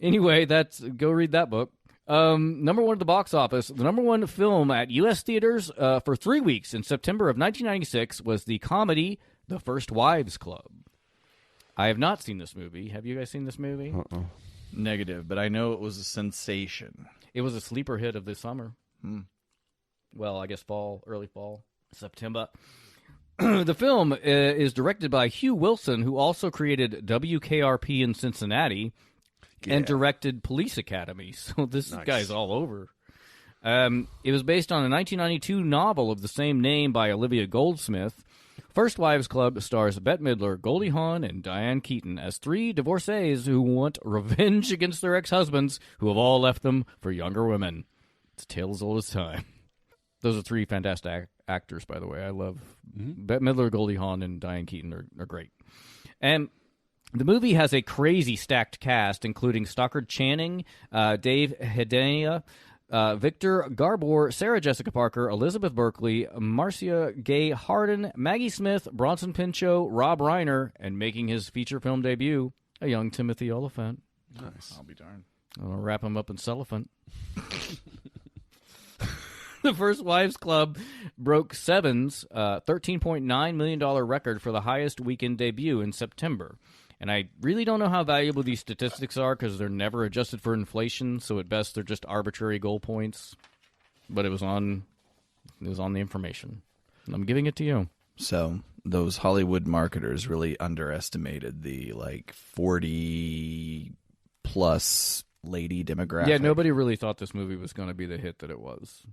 [SPEAKER 4] Anyway, go read that book. #1 at the box office. The #1 film at U.S. theaters for 3 weeks in September of 1996 was the comedy The First Wives Club. I have not seen this movie. Have you guys seen this movie?
[SPEAKER 1] Negative, but I know it was a sensation.
[SPEAKER 4] It was a sleeper hit of this summer. Well, I guess early fall, September. The film is directed by Hugh Wilson, who also created WKRP in Cincinnati and directed Police Academy. So this guy's all over. It was based on a 1992 novel of the same name by Olivia Goldsmith. First Wives Club stars Bette Midler, Goldie Hawn, and Diane Keaton as 3 divorcees who want revenge against their ex-husbands who have all left them for younger women. It's a tale as old as time. Those are 3 fantastic actors, by the way. I love Bette Midler, Goldie Hawn, and Diane Keaton are great. And the movie has a crazy stacked cast, including Stockard Channing, Dave Hedaya, Victor Garbour, Sarah Jessica Parker, Elizabeth Berkley, Marcia Gay Harden, Maggie Smith, Bronson Pinchot, Rob Reiner, and making his feature film debut, a young Timothy Olyphant.
[SPEAKER 1] Nice. I'll be darned.
[SPEAKER 4] I'll wrap him up in cellophane. The First Wives Club broke Seven's $13.9 million record for the highest weekend debut in September. And I really don't know how valuable these statistics are because they're never adjusted for inflation, so at best they're just arbitrary goal points. But it was on the information. And I'm giving it to you.
[SPEAKER 1] So those Hollywood marketers really underestimated the 40-plus lady demographic.
[SPEAKER 4] Yeah, nobody really thought this movie was going to be the hit that it was.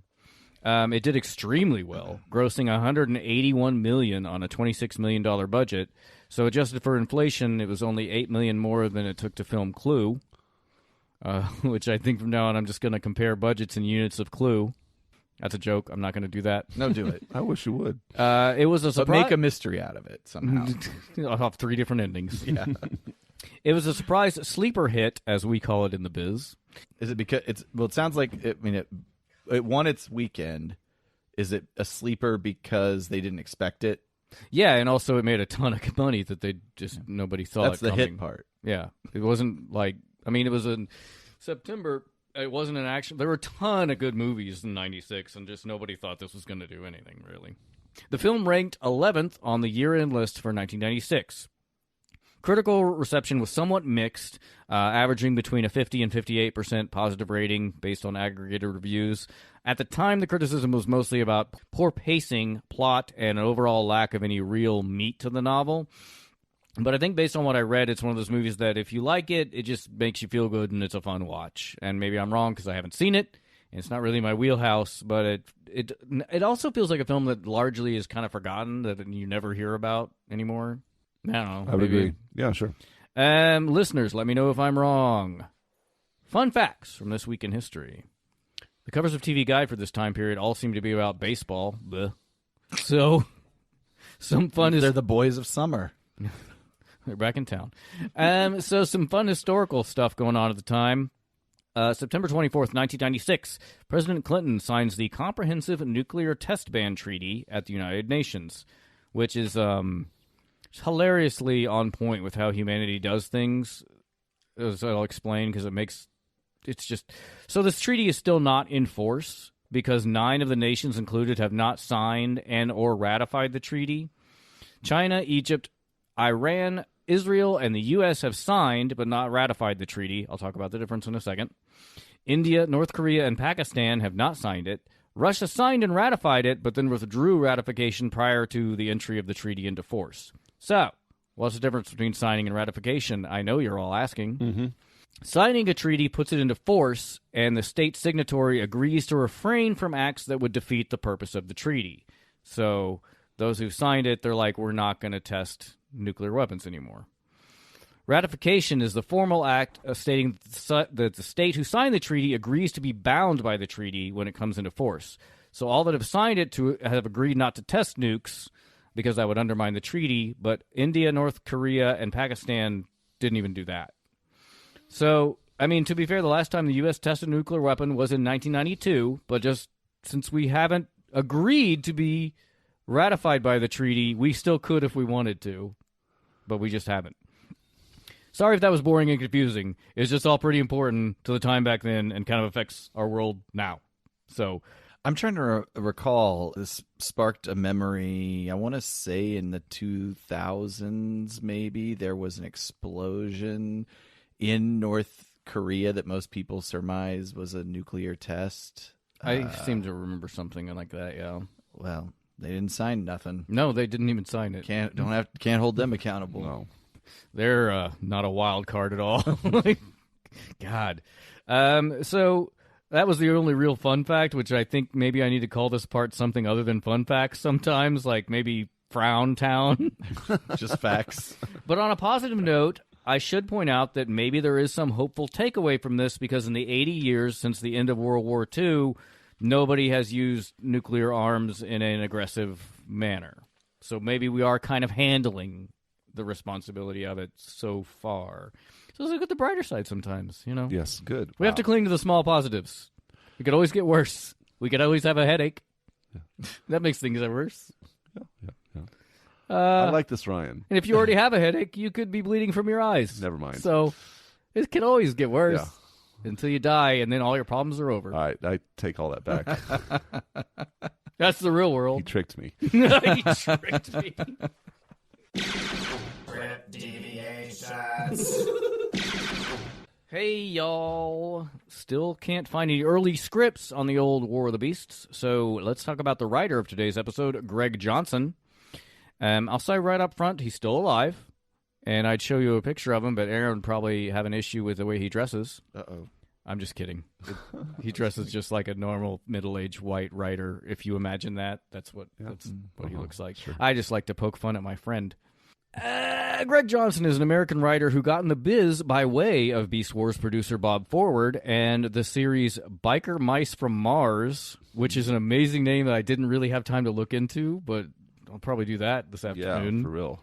[SPEAKER 4] It did extremely well, grossing $181 million on a $26 million budget. So adjusted for inflation, it was only $8 million more than it took to film Clue. which I think from now on I'm just going to compare budgets in units of Clue. That's a joke. I'm not going to do that.
[SPEAKER 1] No, do it.
[SPEAKER 2] I wish you would.
[SPEAKER 4] It was a
[SPEAKER 1] But
[SPEAKER 4] surprise.
[SPEAKER 1] make a mystery out of it somehow.
[SPEAKER 4] I'll have 3 different endings.
[SPEAKER 1] Yeah.
[SPEAKER 4] It was a surprise sleeper hit, as we call it in the biz.
[SPEAKER 1] Is it because it's? Well, it sounds like it won its weekend. Is it a sleeper because they didn't expect it?
[SPEAKER 4] Yeah, and also it made a ton of money that they just nobody thought.
[SPEAKER 1] That's the
[SPEAKER 4] coming.
[SPEAKER 1] hit part.
[SPEAKER 4] Yeah, it wasn't like it was in September. It wasn't an action. There were a ton of good movies in '96, and just nobody thought this was going to do anything really. The film ranked 11th on the year-end list for 1996. Critical reception was somewhat mixed, averaging between a 50 and 58% positive rating based on aggregated reviews. At the time, the criticism was mostly about poor pacing, plot, and an overall lack of any real meat to the novel. But I think based on what I read, it's one of those movies that if you like it, it just makes you feel good and it's a fun watch. And maybe I'm wrong because I haven't seen it, and it's not really my wheelhouse, but it also feels like a film that largely is kind of forgotten, that you never hear about anymore. I don't know.
[SPEAKER 2] I would agree. Yeah, sure.
[SPEAKER 4] Listeners, let me know if I'm wrong. Fun facts from this week in history. The covers of TV Guide for this time period all seem to be about baseball. Blech. So, some fun
[SPEAKER 1] They're the boys of summer.
[SPEAKER 4] They're back in town. So some fun historical stuff going on at the time. September 24th, 1996, President Clinton signs the Comprehensive Nuclear Test Ban Treaty at the United Nations, which is hilariously on point with how humanity does things, as I'll explain, because it's just... So this treaty is still not in force because 9 of the nations included have not signed and or ratified the treaty. China, Egypt, Iran, Israel, and the U.S. have signed but not ratified the treaty. I'll talk about the difference in a second. India, North Korea, and Pakistan have not signed it. Russia signed and ratified it, but then withdrew ratification prior to the entry of the treaty into force. So, what's the difference between signing and ratification? I know you're all asking.
[SPEAKER 2] Mm-hmm.
[SPEAKER 4] Signing a treaty puts it into force, and the state signatory agrees to refrain from acts that would defeat the purpose of the treaty. So, those who signed it, they're like, we're not going to test nuclear weapons anymore. Ratification is the formal act stating that the state who signed the treaty agrees to be bound by the treaty when it comes into force. So all that have signed it to have agreed not to test nukes because that would undermine the treaty, but India, North Korea, and Pakistan didn't even do that. So, I mean, to be fair, the last time the U.S. tested a nuclear weapon was in 1992, but just since we haven't agreed to be ratified by the treaty, we still could if we wanted to, but we just haven't. Sorry if that was boring and confusing. It's just all pretty important to the time back then and kind of affects our world now. So
[SPEAKER 1] I'm trying to recall. This sparked a memory. I want to say in the 2000s, maybe, there was an explosion in North Korea that most people surmise was a nuclear test.
[SPEAKER 4] I seem to remember something like that, yeah.
[SPEAKER 1] Well, they didn't sign nothing.
[SPEAKER 4] No, they didn't even sign it.
[SPEAKER 1] Can't hold them accountable.
[SPEAKER 2] No.
[SPEAKER 4] They're not a wild card at all. God. So that was the only real fun fact, which I think maybe I need to call this part something other than fun facts sometimes, like maybe Frown Town.
[SPEAKER 1] Just facts.
[SPEAKER 4] But on a positive note, I should point out that maybe there is some hopeful takeaway from this because in the 80 years since the end of World War II, nobody has used nuclear arms in an aggressive manner. So maybe we are kind of handling the responsibility of it so far. So let's look at the brighter side sometimes, you know?
[SPEAKER 2] Yes, good.
[SPEAKER 4] We have to cling to the small positives. We could always get worse. We could always have a headache. Yeah. That makes things worse.
[SPEAKER 2] Yeah. I like this, Ryan.
[SPEAKER 4] And if you already have a headache, you could be bleeding from your eyes.
[SPEAKER 2] Never mind.
[SPEAKER 4] So it can always get worse until you die, and then all your problems are over.
[SPEAKER 2] All right, I take all that back.
[SPEAKER 4] That's the real world.
[SPEAKER 2] He tricked me.
[SPEAKER 4] He tricked me.
[SPEAKER 3] Deviations.
[SPEAKER 4] Hey, y'all. Still can't find any early scripts on the old War of the Beasts, so let's talk about the writer of today's episode, Greg Johnson. I'll say right up front, he's still alive, and I'd show you a picture of him, but Aaron would probably have an issue with the way he dresses.
[SPEAKER 1] Uh-oh.
[SPEAKER 4] I'm just kidding. He dresses just like a normal middle-aged white writer. If you imagine that, that's what he looks like. Sure. I just like to poke fun at my friend. Greg Johnson is an American writer who got in the biz by way of Beast Wars producer Bob Forward and the series Biker Mice from Mars, which is an amazing name that I didn't really have time to look into, but I'll probably do that this afternoon.
[SPEAKER 2] Yeah, for real.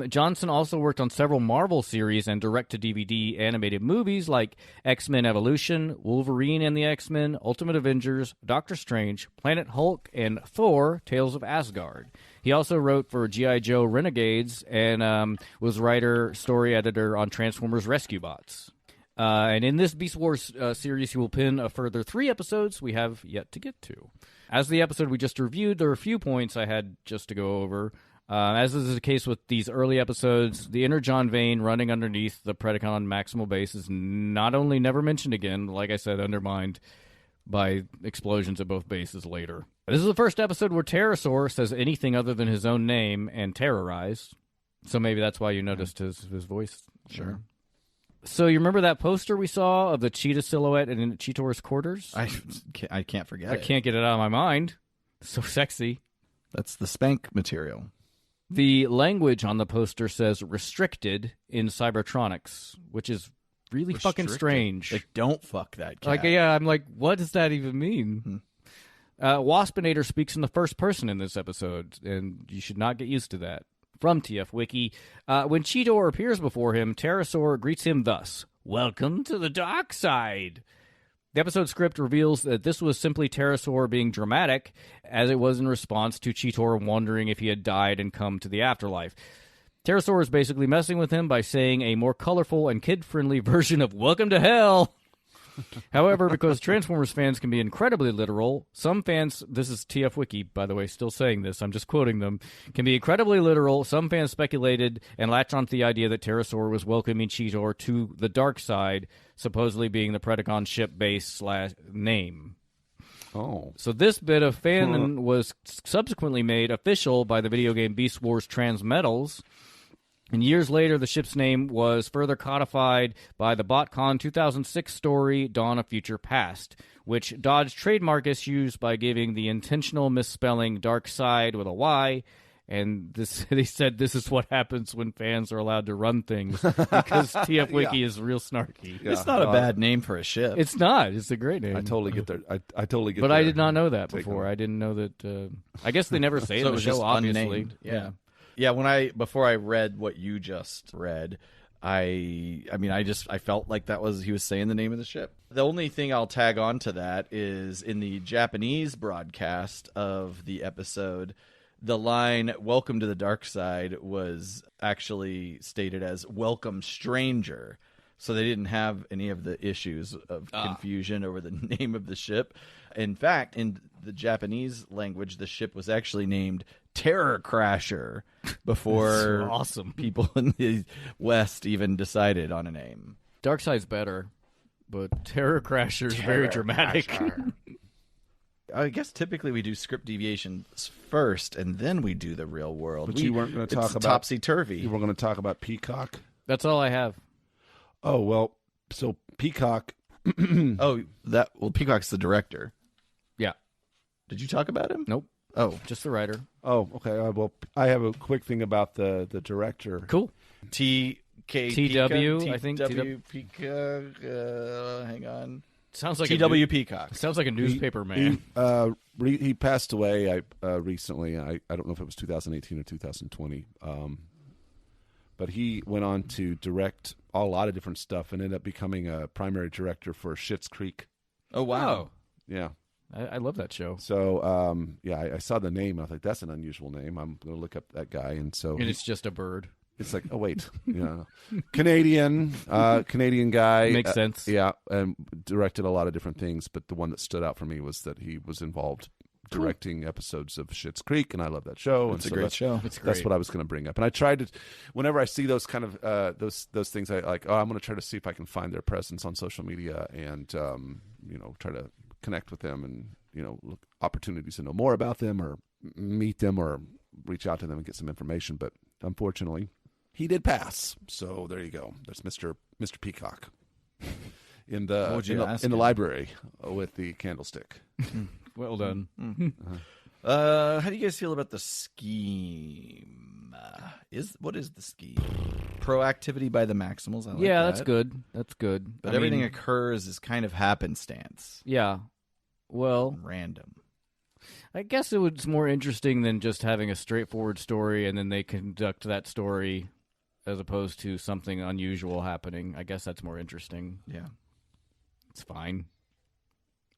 [SPEAKER 4] Johnson also worked on several Marvel series and direct-to-DVD animated movies like X-Men Evolution, Wolverine and the X-Men, Ultimate Avengers, Doctor Strange, Planet Hulk, and Thor, Tales of Asgard. He also wrote for G.I. Joe Renegades and was writer, story editor on Transformers Rescue Bots. And in this Beast Wars series, he will pin a further 3 episodes we have yet to get to. As the episode we just reviewed, there are a few points I had just to go over. As is the case with these early episodes, the Energon vein running underneath the Predacon Maximal base is not only never mentioned again, like I said, undermined by explosions at both bases later. This is the first episode where Terrorsaur says anything other than his own name and terrorize. So maybe that's why you noticed his voice.
[SPEAKER 1] Sure.
[SPEAKER 4] So you remember that poster we saw of the cheetah silhouette in Cheetor's quarters?
[SPEAKER 1] I can't forget
[SPEAKER 4] I can't get it out of my mind. So sexy.
[SPEAKER 1] That's the Spank material.
[SPEAKER 4] The language on the poster says restricted in Cybertronics, which is really fucking strange.
[SPEAKER 1] Like, don't fuck that cat.
[SPEAKER 4] Like, yeah, I'm like, what does that even mean? Waspinator speaks in the first person in this episode, and you should not get used to that. From TF Wiki, when Cheetor appears before him, Terrorsaur greets him thus: "Welcome to the dark side." The episode script reveals that this was simply Terrorsaur being dramatic, as it was in response to Cheetor wondering if he had died and come to the afterlife. Terrorsaur is basically messing with him by saying a more colorful and kid-friendly version of "Welcome to Hell." However, because Transformers fans can be incredibly literal, some fans, this is TF Wiki, by the way, still saying this, I'm just quoting them, can be incredibly literal. Some fans speculated and latched onto the idea that Terrorsaur was welcoming Cheetor to the dark side, supposedly being the Predacon ship base / name.
[SPEAKER 2] Oh.
[SPEAKER 4] So this bit of fanon was subsequently made official by the video game Beast Wars Transmetals. And years later, the ship's name was further codified by the BotCon 2006 story Dawn of Future Past, which dodged trademark issues by giving the intentional misspelling Dark Side with a Y. And this, they said this is what happens when fans are allowed to run things, because TF Wiki is real snarky.
[SPEAKER 2] Yeah.
[SPEAKER 1] It's not a bad name for a ship.
[SPEAKER 4] It's not. It's a great name.
[SPEAKER 2] I totally get there. I totally get
[SPEAKER 4] But
[SPEAKER 2] there.
[SPEAKER 4] I did not know that before. I didn't know that. I guess they never say it
[SPEAKER 1] So
[SPEAKER 4] in
[SPEAKER 1] it
[SPEAKER 4] the
[SPEAKER 1] was
[SPEAKER 4] show,
[SPEAKER 1] just
[SPEAKER 4] obviously.
[SPEAKER 1] unnamed. Yeah. Before I read what you just read, I felt like he was saying the name of the ship. The only thing I'll tag on to that is in the Japanese broadcast of the episode, the line "Welcome to the dark side" was actually stated as "Welcome stranger." So they didn't have any of the issues of confusion over the name of the ship. In fact, in the Japanese language, the ship was actually named Terror Crasher before
[SPEAKER 4] awesome.
[SPEAKER 1] people in the West even decided on a name.
[SPEAKER 4] Darkside's better, but Terror Crasher is very dramatic.
[SPEAKER 1] I guess typically we do script deviations first, and then we do the real world.
[SPEAKER 2] But you weren't going to talk about
[SPEAKER 1] topsy-turvy.
[SPEAKER 2] You were going to talk about Peacock.
[SPEAKER 4] That's all I have.
[SPEAKER 2] Oh well, so Peacock.
[SPEAKER 1] Peacock's the director.
[SPEAKER 4] Yeah.
[SPEAKER 1] Did you talk about him?
[SPEAKER 4] Nope.
[SPEAKER 1] Oh,
[SPEAKER 4] Just the writer.
[SPEAKER 2] Oh, okay. Well, I have a quick thing about the director.
[SPEAKER 4] Cool.
[SPEAKER 1] TW,
[SPEAKER 4] I think.
[SPEAKER 1] TW Peacock. Hang on.
[SPEAKER 4] Sounds like
[SPEAKER 1] TW Peacock.
[SPEAKER 4] Sounds like a newspaper man.
[SPEAKER 2] He passed away recently. I don't know if it was 2018 or 2020. But he went on to direct a lot of different stuff and ended up becoming a primary director for Schitt's Creek.
[SPEAKER 1] Oh, wow.
[SPEAKER 2] Yeah.
[SPEAKER 4] I love that show.
[SPEAKER 2] So, I saw the name. I was like, that's an unusual name. I'm going to look up that guy. And so
[SPEAKER 4] And it's just a bird.
[SPEAKER 2] it's like, oh, wait. Canadian guy.
[SPEAKER 4] Makes sense.
[SPEAKER 2] Yeah, and directed a lot of different things. But the one that stood out for me was that he was involved directing episodes of Schitt's Creek, and I love that show.
[SPEAKER 1] It's a great show.
[SPEAKER 4] It's great.
[SPEAKER 2] That's what I was going to bring up. And I tried to, whenever I see those kind of those things, I like. Oh, I'm going to try to see if I can find their presence on social media and try to connect with them and look opportunities to know more about them or meet them or reach out to them and get some information. But unfortunately, he did pass. So there you go. There's Mr. Peacock in the library with the candlestick.
[SPEAKER 4] Well done.
[SPEAKER 1] How do you guys feel about the scheme? What is the scheme? Proactivity by the Maximals. I like that.
[SPEAKER 4] That's good. That's good.
[SPEAKER 1] But everything occurs is kind of happenstance.
[SPEAKER 4] Yeah. Well,
[SPEAKER 1] Random.
[SPEAKER 4] I guess it was more interesting than just having a straightforward story and then they conduct that story as opposed to something unusual happening. I guess that's more interesting.
[SPEAKER 1] Yeah.
[SPEAKER 4] It's fine.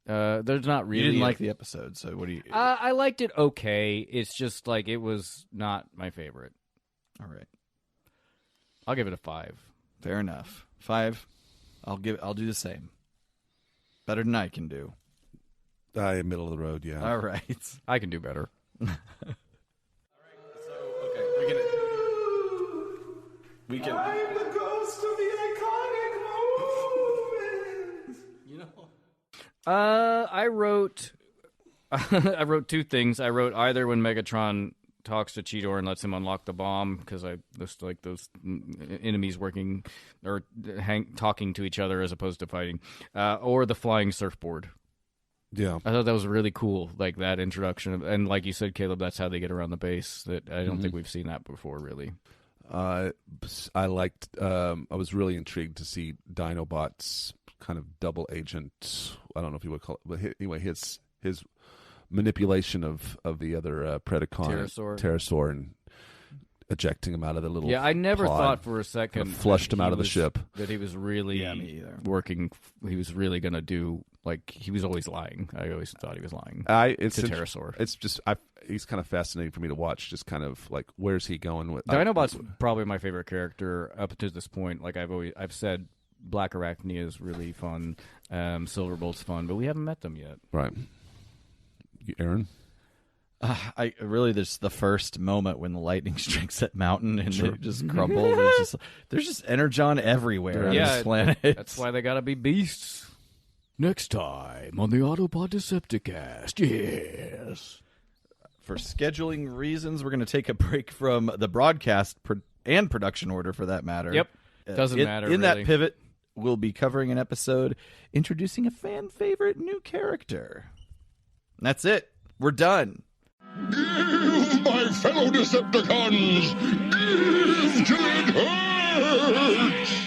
[SPEAKER 4] There's not really...
[SPEAKER 1] You didn't like the episode, so what do you...
[SPEAKER 4] I liked it okay. It's just like it was not my favorite.
[SPEAKER 1] All right.
[SPEAKER 4] I'll give it a 5.
[SPEAKER 1] Fair enough. 5. I'll do the same. Better than I can do.
[SPEAKER 2] Middle of the road, yeah.
[SPEAKER 1] All right.
[SPEAKER 4] I can do better.
[SPEAKER 1] We can.
[SPEAKER 3] I'm the ghost of the iconic moment.
[SPEAKER 1] You know.
[SPEAKER 4] I wrote 2 things. I wrote either when Megatron talks to Cheetor and lets him unlock the bomb, because I just like those enemies working or talking to each other as opposed to fighting, or the flying surfboard.
[SPEAKER 2] Yeah.
[SPEAKER 4] I thought that was really cool, like that introduction. And like you said, Caleb, that's how they get around the base. That I don't think we've seen that before, really.
[SPEAKER 2] I liked. I was really intrigued to see Dinobot's kind of double agent. I don't know if you would call it, but anyway, his manipulation of the other Predacon, Terrorsaur, and ejecting him out of the little.
[SPEAKER 4] Yeah, I never
[SPEAKER 2] pod.
[SPEAKER 4] thought for a second
[SPEAKER 2] Kind of flushed him out of the ship.
[SPEAKER 4] That he was really working. He was really going to do. Like, he was always lying. I always thought he was lying to Terrorsaur.
[SPEAKER 2] It's just, he's kind of fascinating for me to watch, just kind of like, where's he going with...
[SPEAKER 4] Dinobot's probably my favorite character up to this point. Like, I've said Black Arachnia is really fun, Silverbolt's fun, but we haven't met them yet.
[SPEAKER 2] Right. Aaron?
[SPEAKER 1] There's the first moment when the lightning strikes that mountain and it just crumbles. There's just Energon everywhere on this planet.
[SPEAKER 4] That's why they gotta be beasts. Next time on the Autobot Decepticast, yes.
[SPEAKER 1] For scheduling reasons, we're going to take a break from the broadcast and production order, for that matter.
[SPEAKER 4] Yep. Doesn't matter,
[SPEAKER 1] In
[SPEAKER 4] really.
[SPEAKER 1] that pivot, we'll be covering an episode introducing a fan favorite new character. And that's it. We're done.
[SPEAKER 5] Give, my fellow Decepticons! Give till it hurts!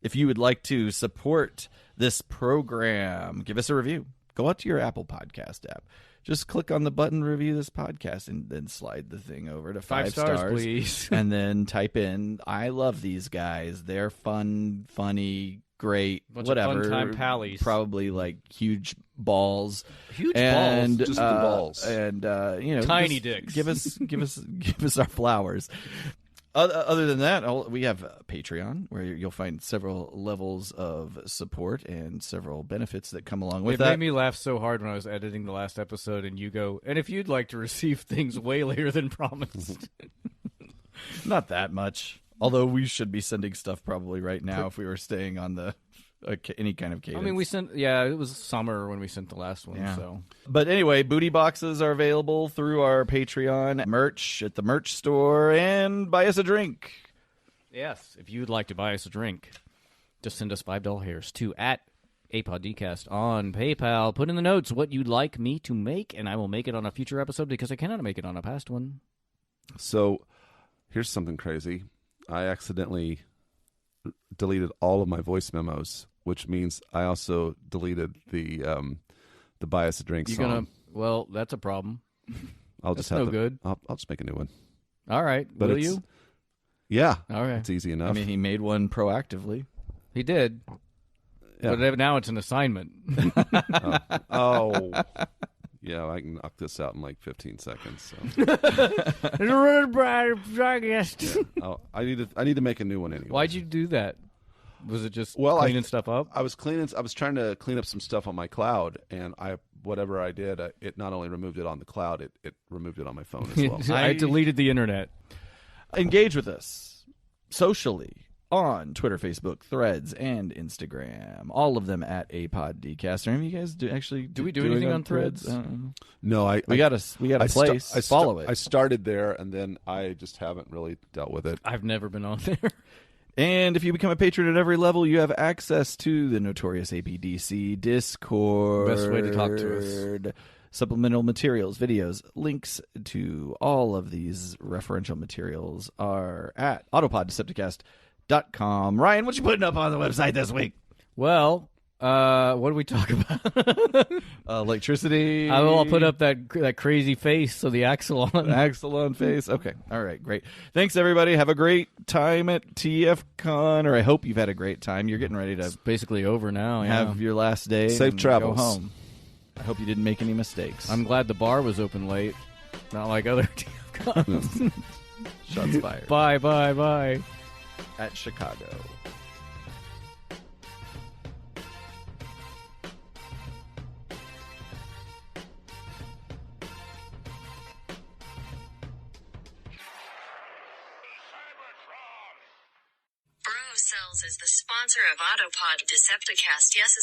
[SPEAKER 1] If you would like to support this program, give us a review. Go out to your Apple Podcast app. Just click on the button, review this podcast, and then slide the thing over to 5 stars,
[SPEAKER 4] please.
[SPEAKER 1] And then type in, I love these guys. They're fun, funny, great, whatever.
[SPEAKER 4] Of fun-time pallies.
[SPEAKER 1] Probably like huge balls.
[SPEAKER 4] Huge balls?
[SPEAKER 2] Just the balls.
[SPEAKER 1] And,
[SPEAKER 4] Tiny dicks.
[SPEAKER 1] Give us our flowers. Other than that, we have Patreon, where you'll find several levels of support and several benefits that come along with that.
[SPEAKER 4] It made me laugh so hard when I was editing the last episode, and you go, and if you'd like to receive things way later than promised.
[SPEAKER 1] Not that much. Although we should be sending stuff probably right now if we were staying on the any kind of cadence.
[SPEAKER 4] I mean, we sent, it was summer when we sent the last one,
[SPEAKER 1] Yeah.
[SPEAKER 4] so.
[SPEAKER 1] But anyway, booty boxes are available through our Patreon, merch at the merch store, and buy us a drink.
[SPEAKER 4] Yes, if you'd like to buy us a drink, just send us $5 hairs to @APODcast on PayPal. Put in the notes what you'd like me to make, and I will make it on a future episode because I cannot make it on a past one.
[SPEAKER 2] So, here's something crazy. I accidentally deleted all of my voice memos, which means I also deleted the buy us a drink song.
[SPEAKER 4] Well, that's a problem.
[SPEAKER 2] I'll
[SPEAKER 4] That's
[SPEAKER 2] just have
[SPEAKER 4] no good.
[SPEAKER 2] I'll just make a new one.
[SPEAKER 4] All right,
[SPEAKER 2] But
[SPEAKER 4] will
[SPEAKER 2] it's-
[SPEAKER 4] you?
[SPEAKER 2] Yeah.
[SPEAKER 4] All right.
[SPEAKER 2] It's easy enough.
[SPEAKER 1] I mean, he made one proactively.
[SPEAKER 4] He did,
[SPEAKER 2] Yeah.
[SPEAKER 4] but now it's an assignment.
[SPEAKER 2] Oh. Yeah, I can knock this out in like 15 seconds. So. I need to make a new one anyway.
[SPEAKER 4] Why'd you do that? Was it just
[SPEAKER 2] Cleaning
[SPEAKER 4] stuff up?
[SPEAKER 2] I was trying to clean up some stuff on my cloud, and whatever I did, it not only removed it on the cloud, it removed it on my phone as well.
[SPEAKER 4] I deleted the internet.
[SPEAKER 1] Engage with us socially on Twitter, Facebook, Threads, and Instagram. All of them at APODcast. Are any of you guys do we do
[SPEAKER 4] anything on Threads?
[SPEAKER 2] No,
[SPEAKER 1] We got a place. Follow it.
[SPEAKER 2] I started there, and then I just haven't really dealt with it.
[SPEAKER 4] I've never been on there.
[SPEAKER 1] And if you become a patron at every level, you have access to the notorious APDC Discord.
[SPEAKER 4] Best way to talk to us.
[SPEAKER 1] Supplemental materials, videos, links to all of these referential materials are at autopoddecepticast.com. Ryan, what you putting up on the website this week?
[SPEAKER 4] Well, what do we talk about?
[SPEAKER 1] Electricity.
[SPEAKER 4] I'll put up that crazy face of the Axelon.
[SPEAKER 1] Axelon face. Okay. All right. Great. Thanks, everybody. Have a great time at TFCon, or I hope you've had a great time. You're getting ready to
[SPEAKER 4] It's basically over now.
[SPEAKER 1] have your last day.
[SPEAKER 2] Safe
[SPEAKER 1] and
[SPEAKER 2] travels.
[SPEAKER 1] Go home. I hope you didn't make any mistakes.
[SPEAKER 4] I'm glad the bar was open late, not like other TFCons.
[SPEAKER 1] Shots fired.
[SPEAKER 4] Bye.
[SPEAKER 1] At Chicago.
[SPEAKER 7] Cells is the sponsor of Autopod Decepticast. Yes.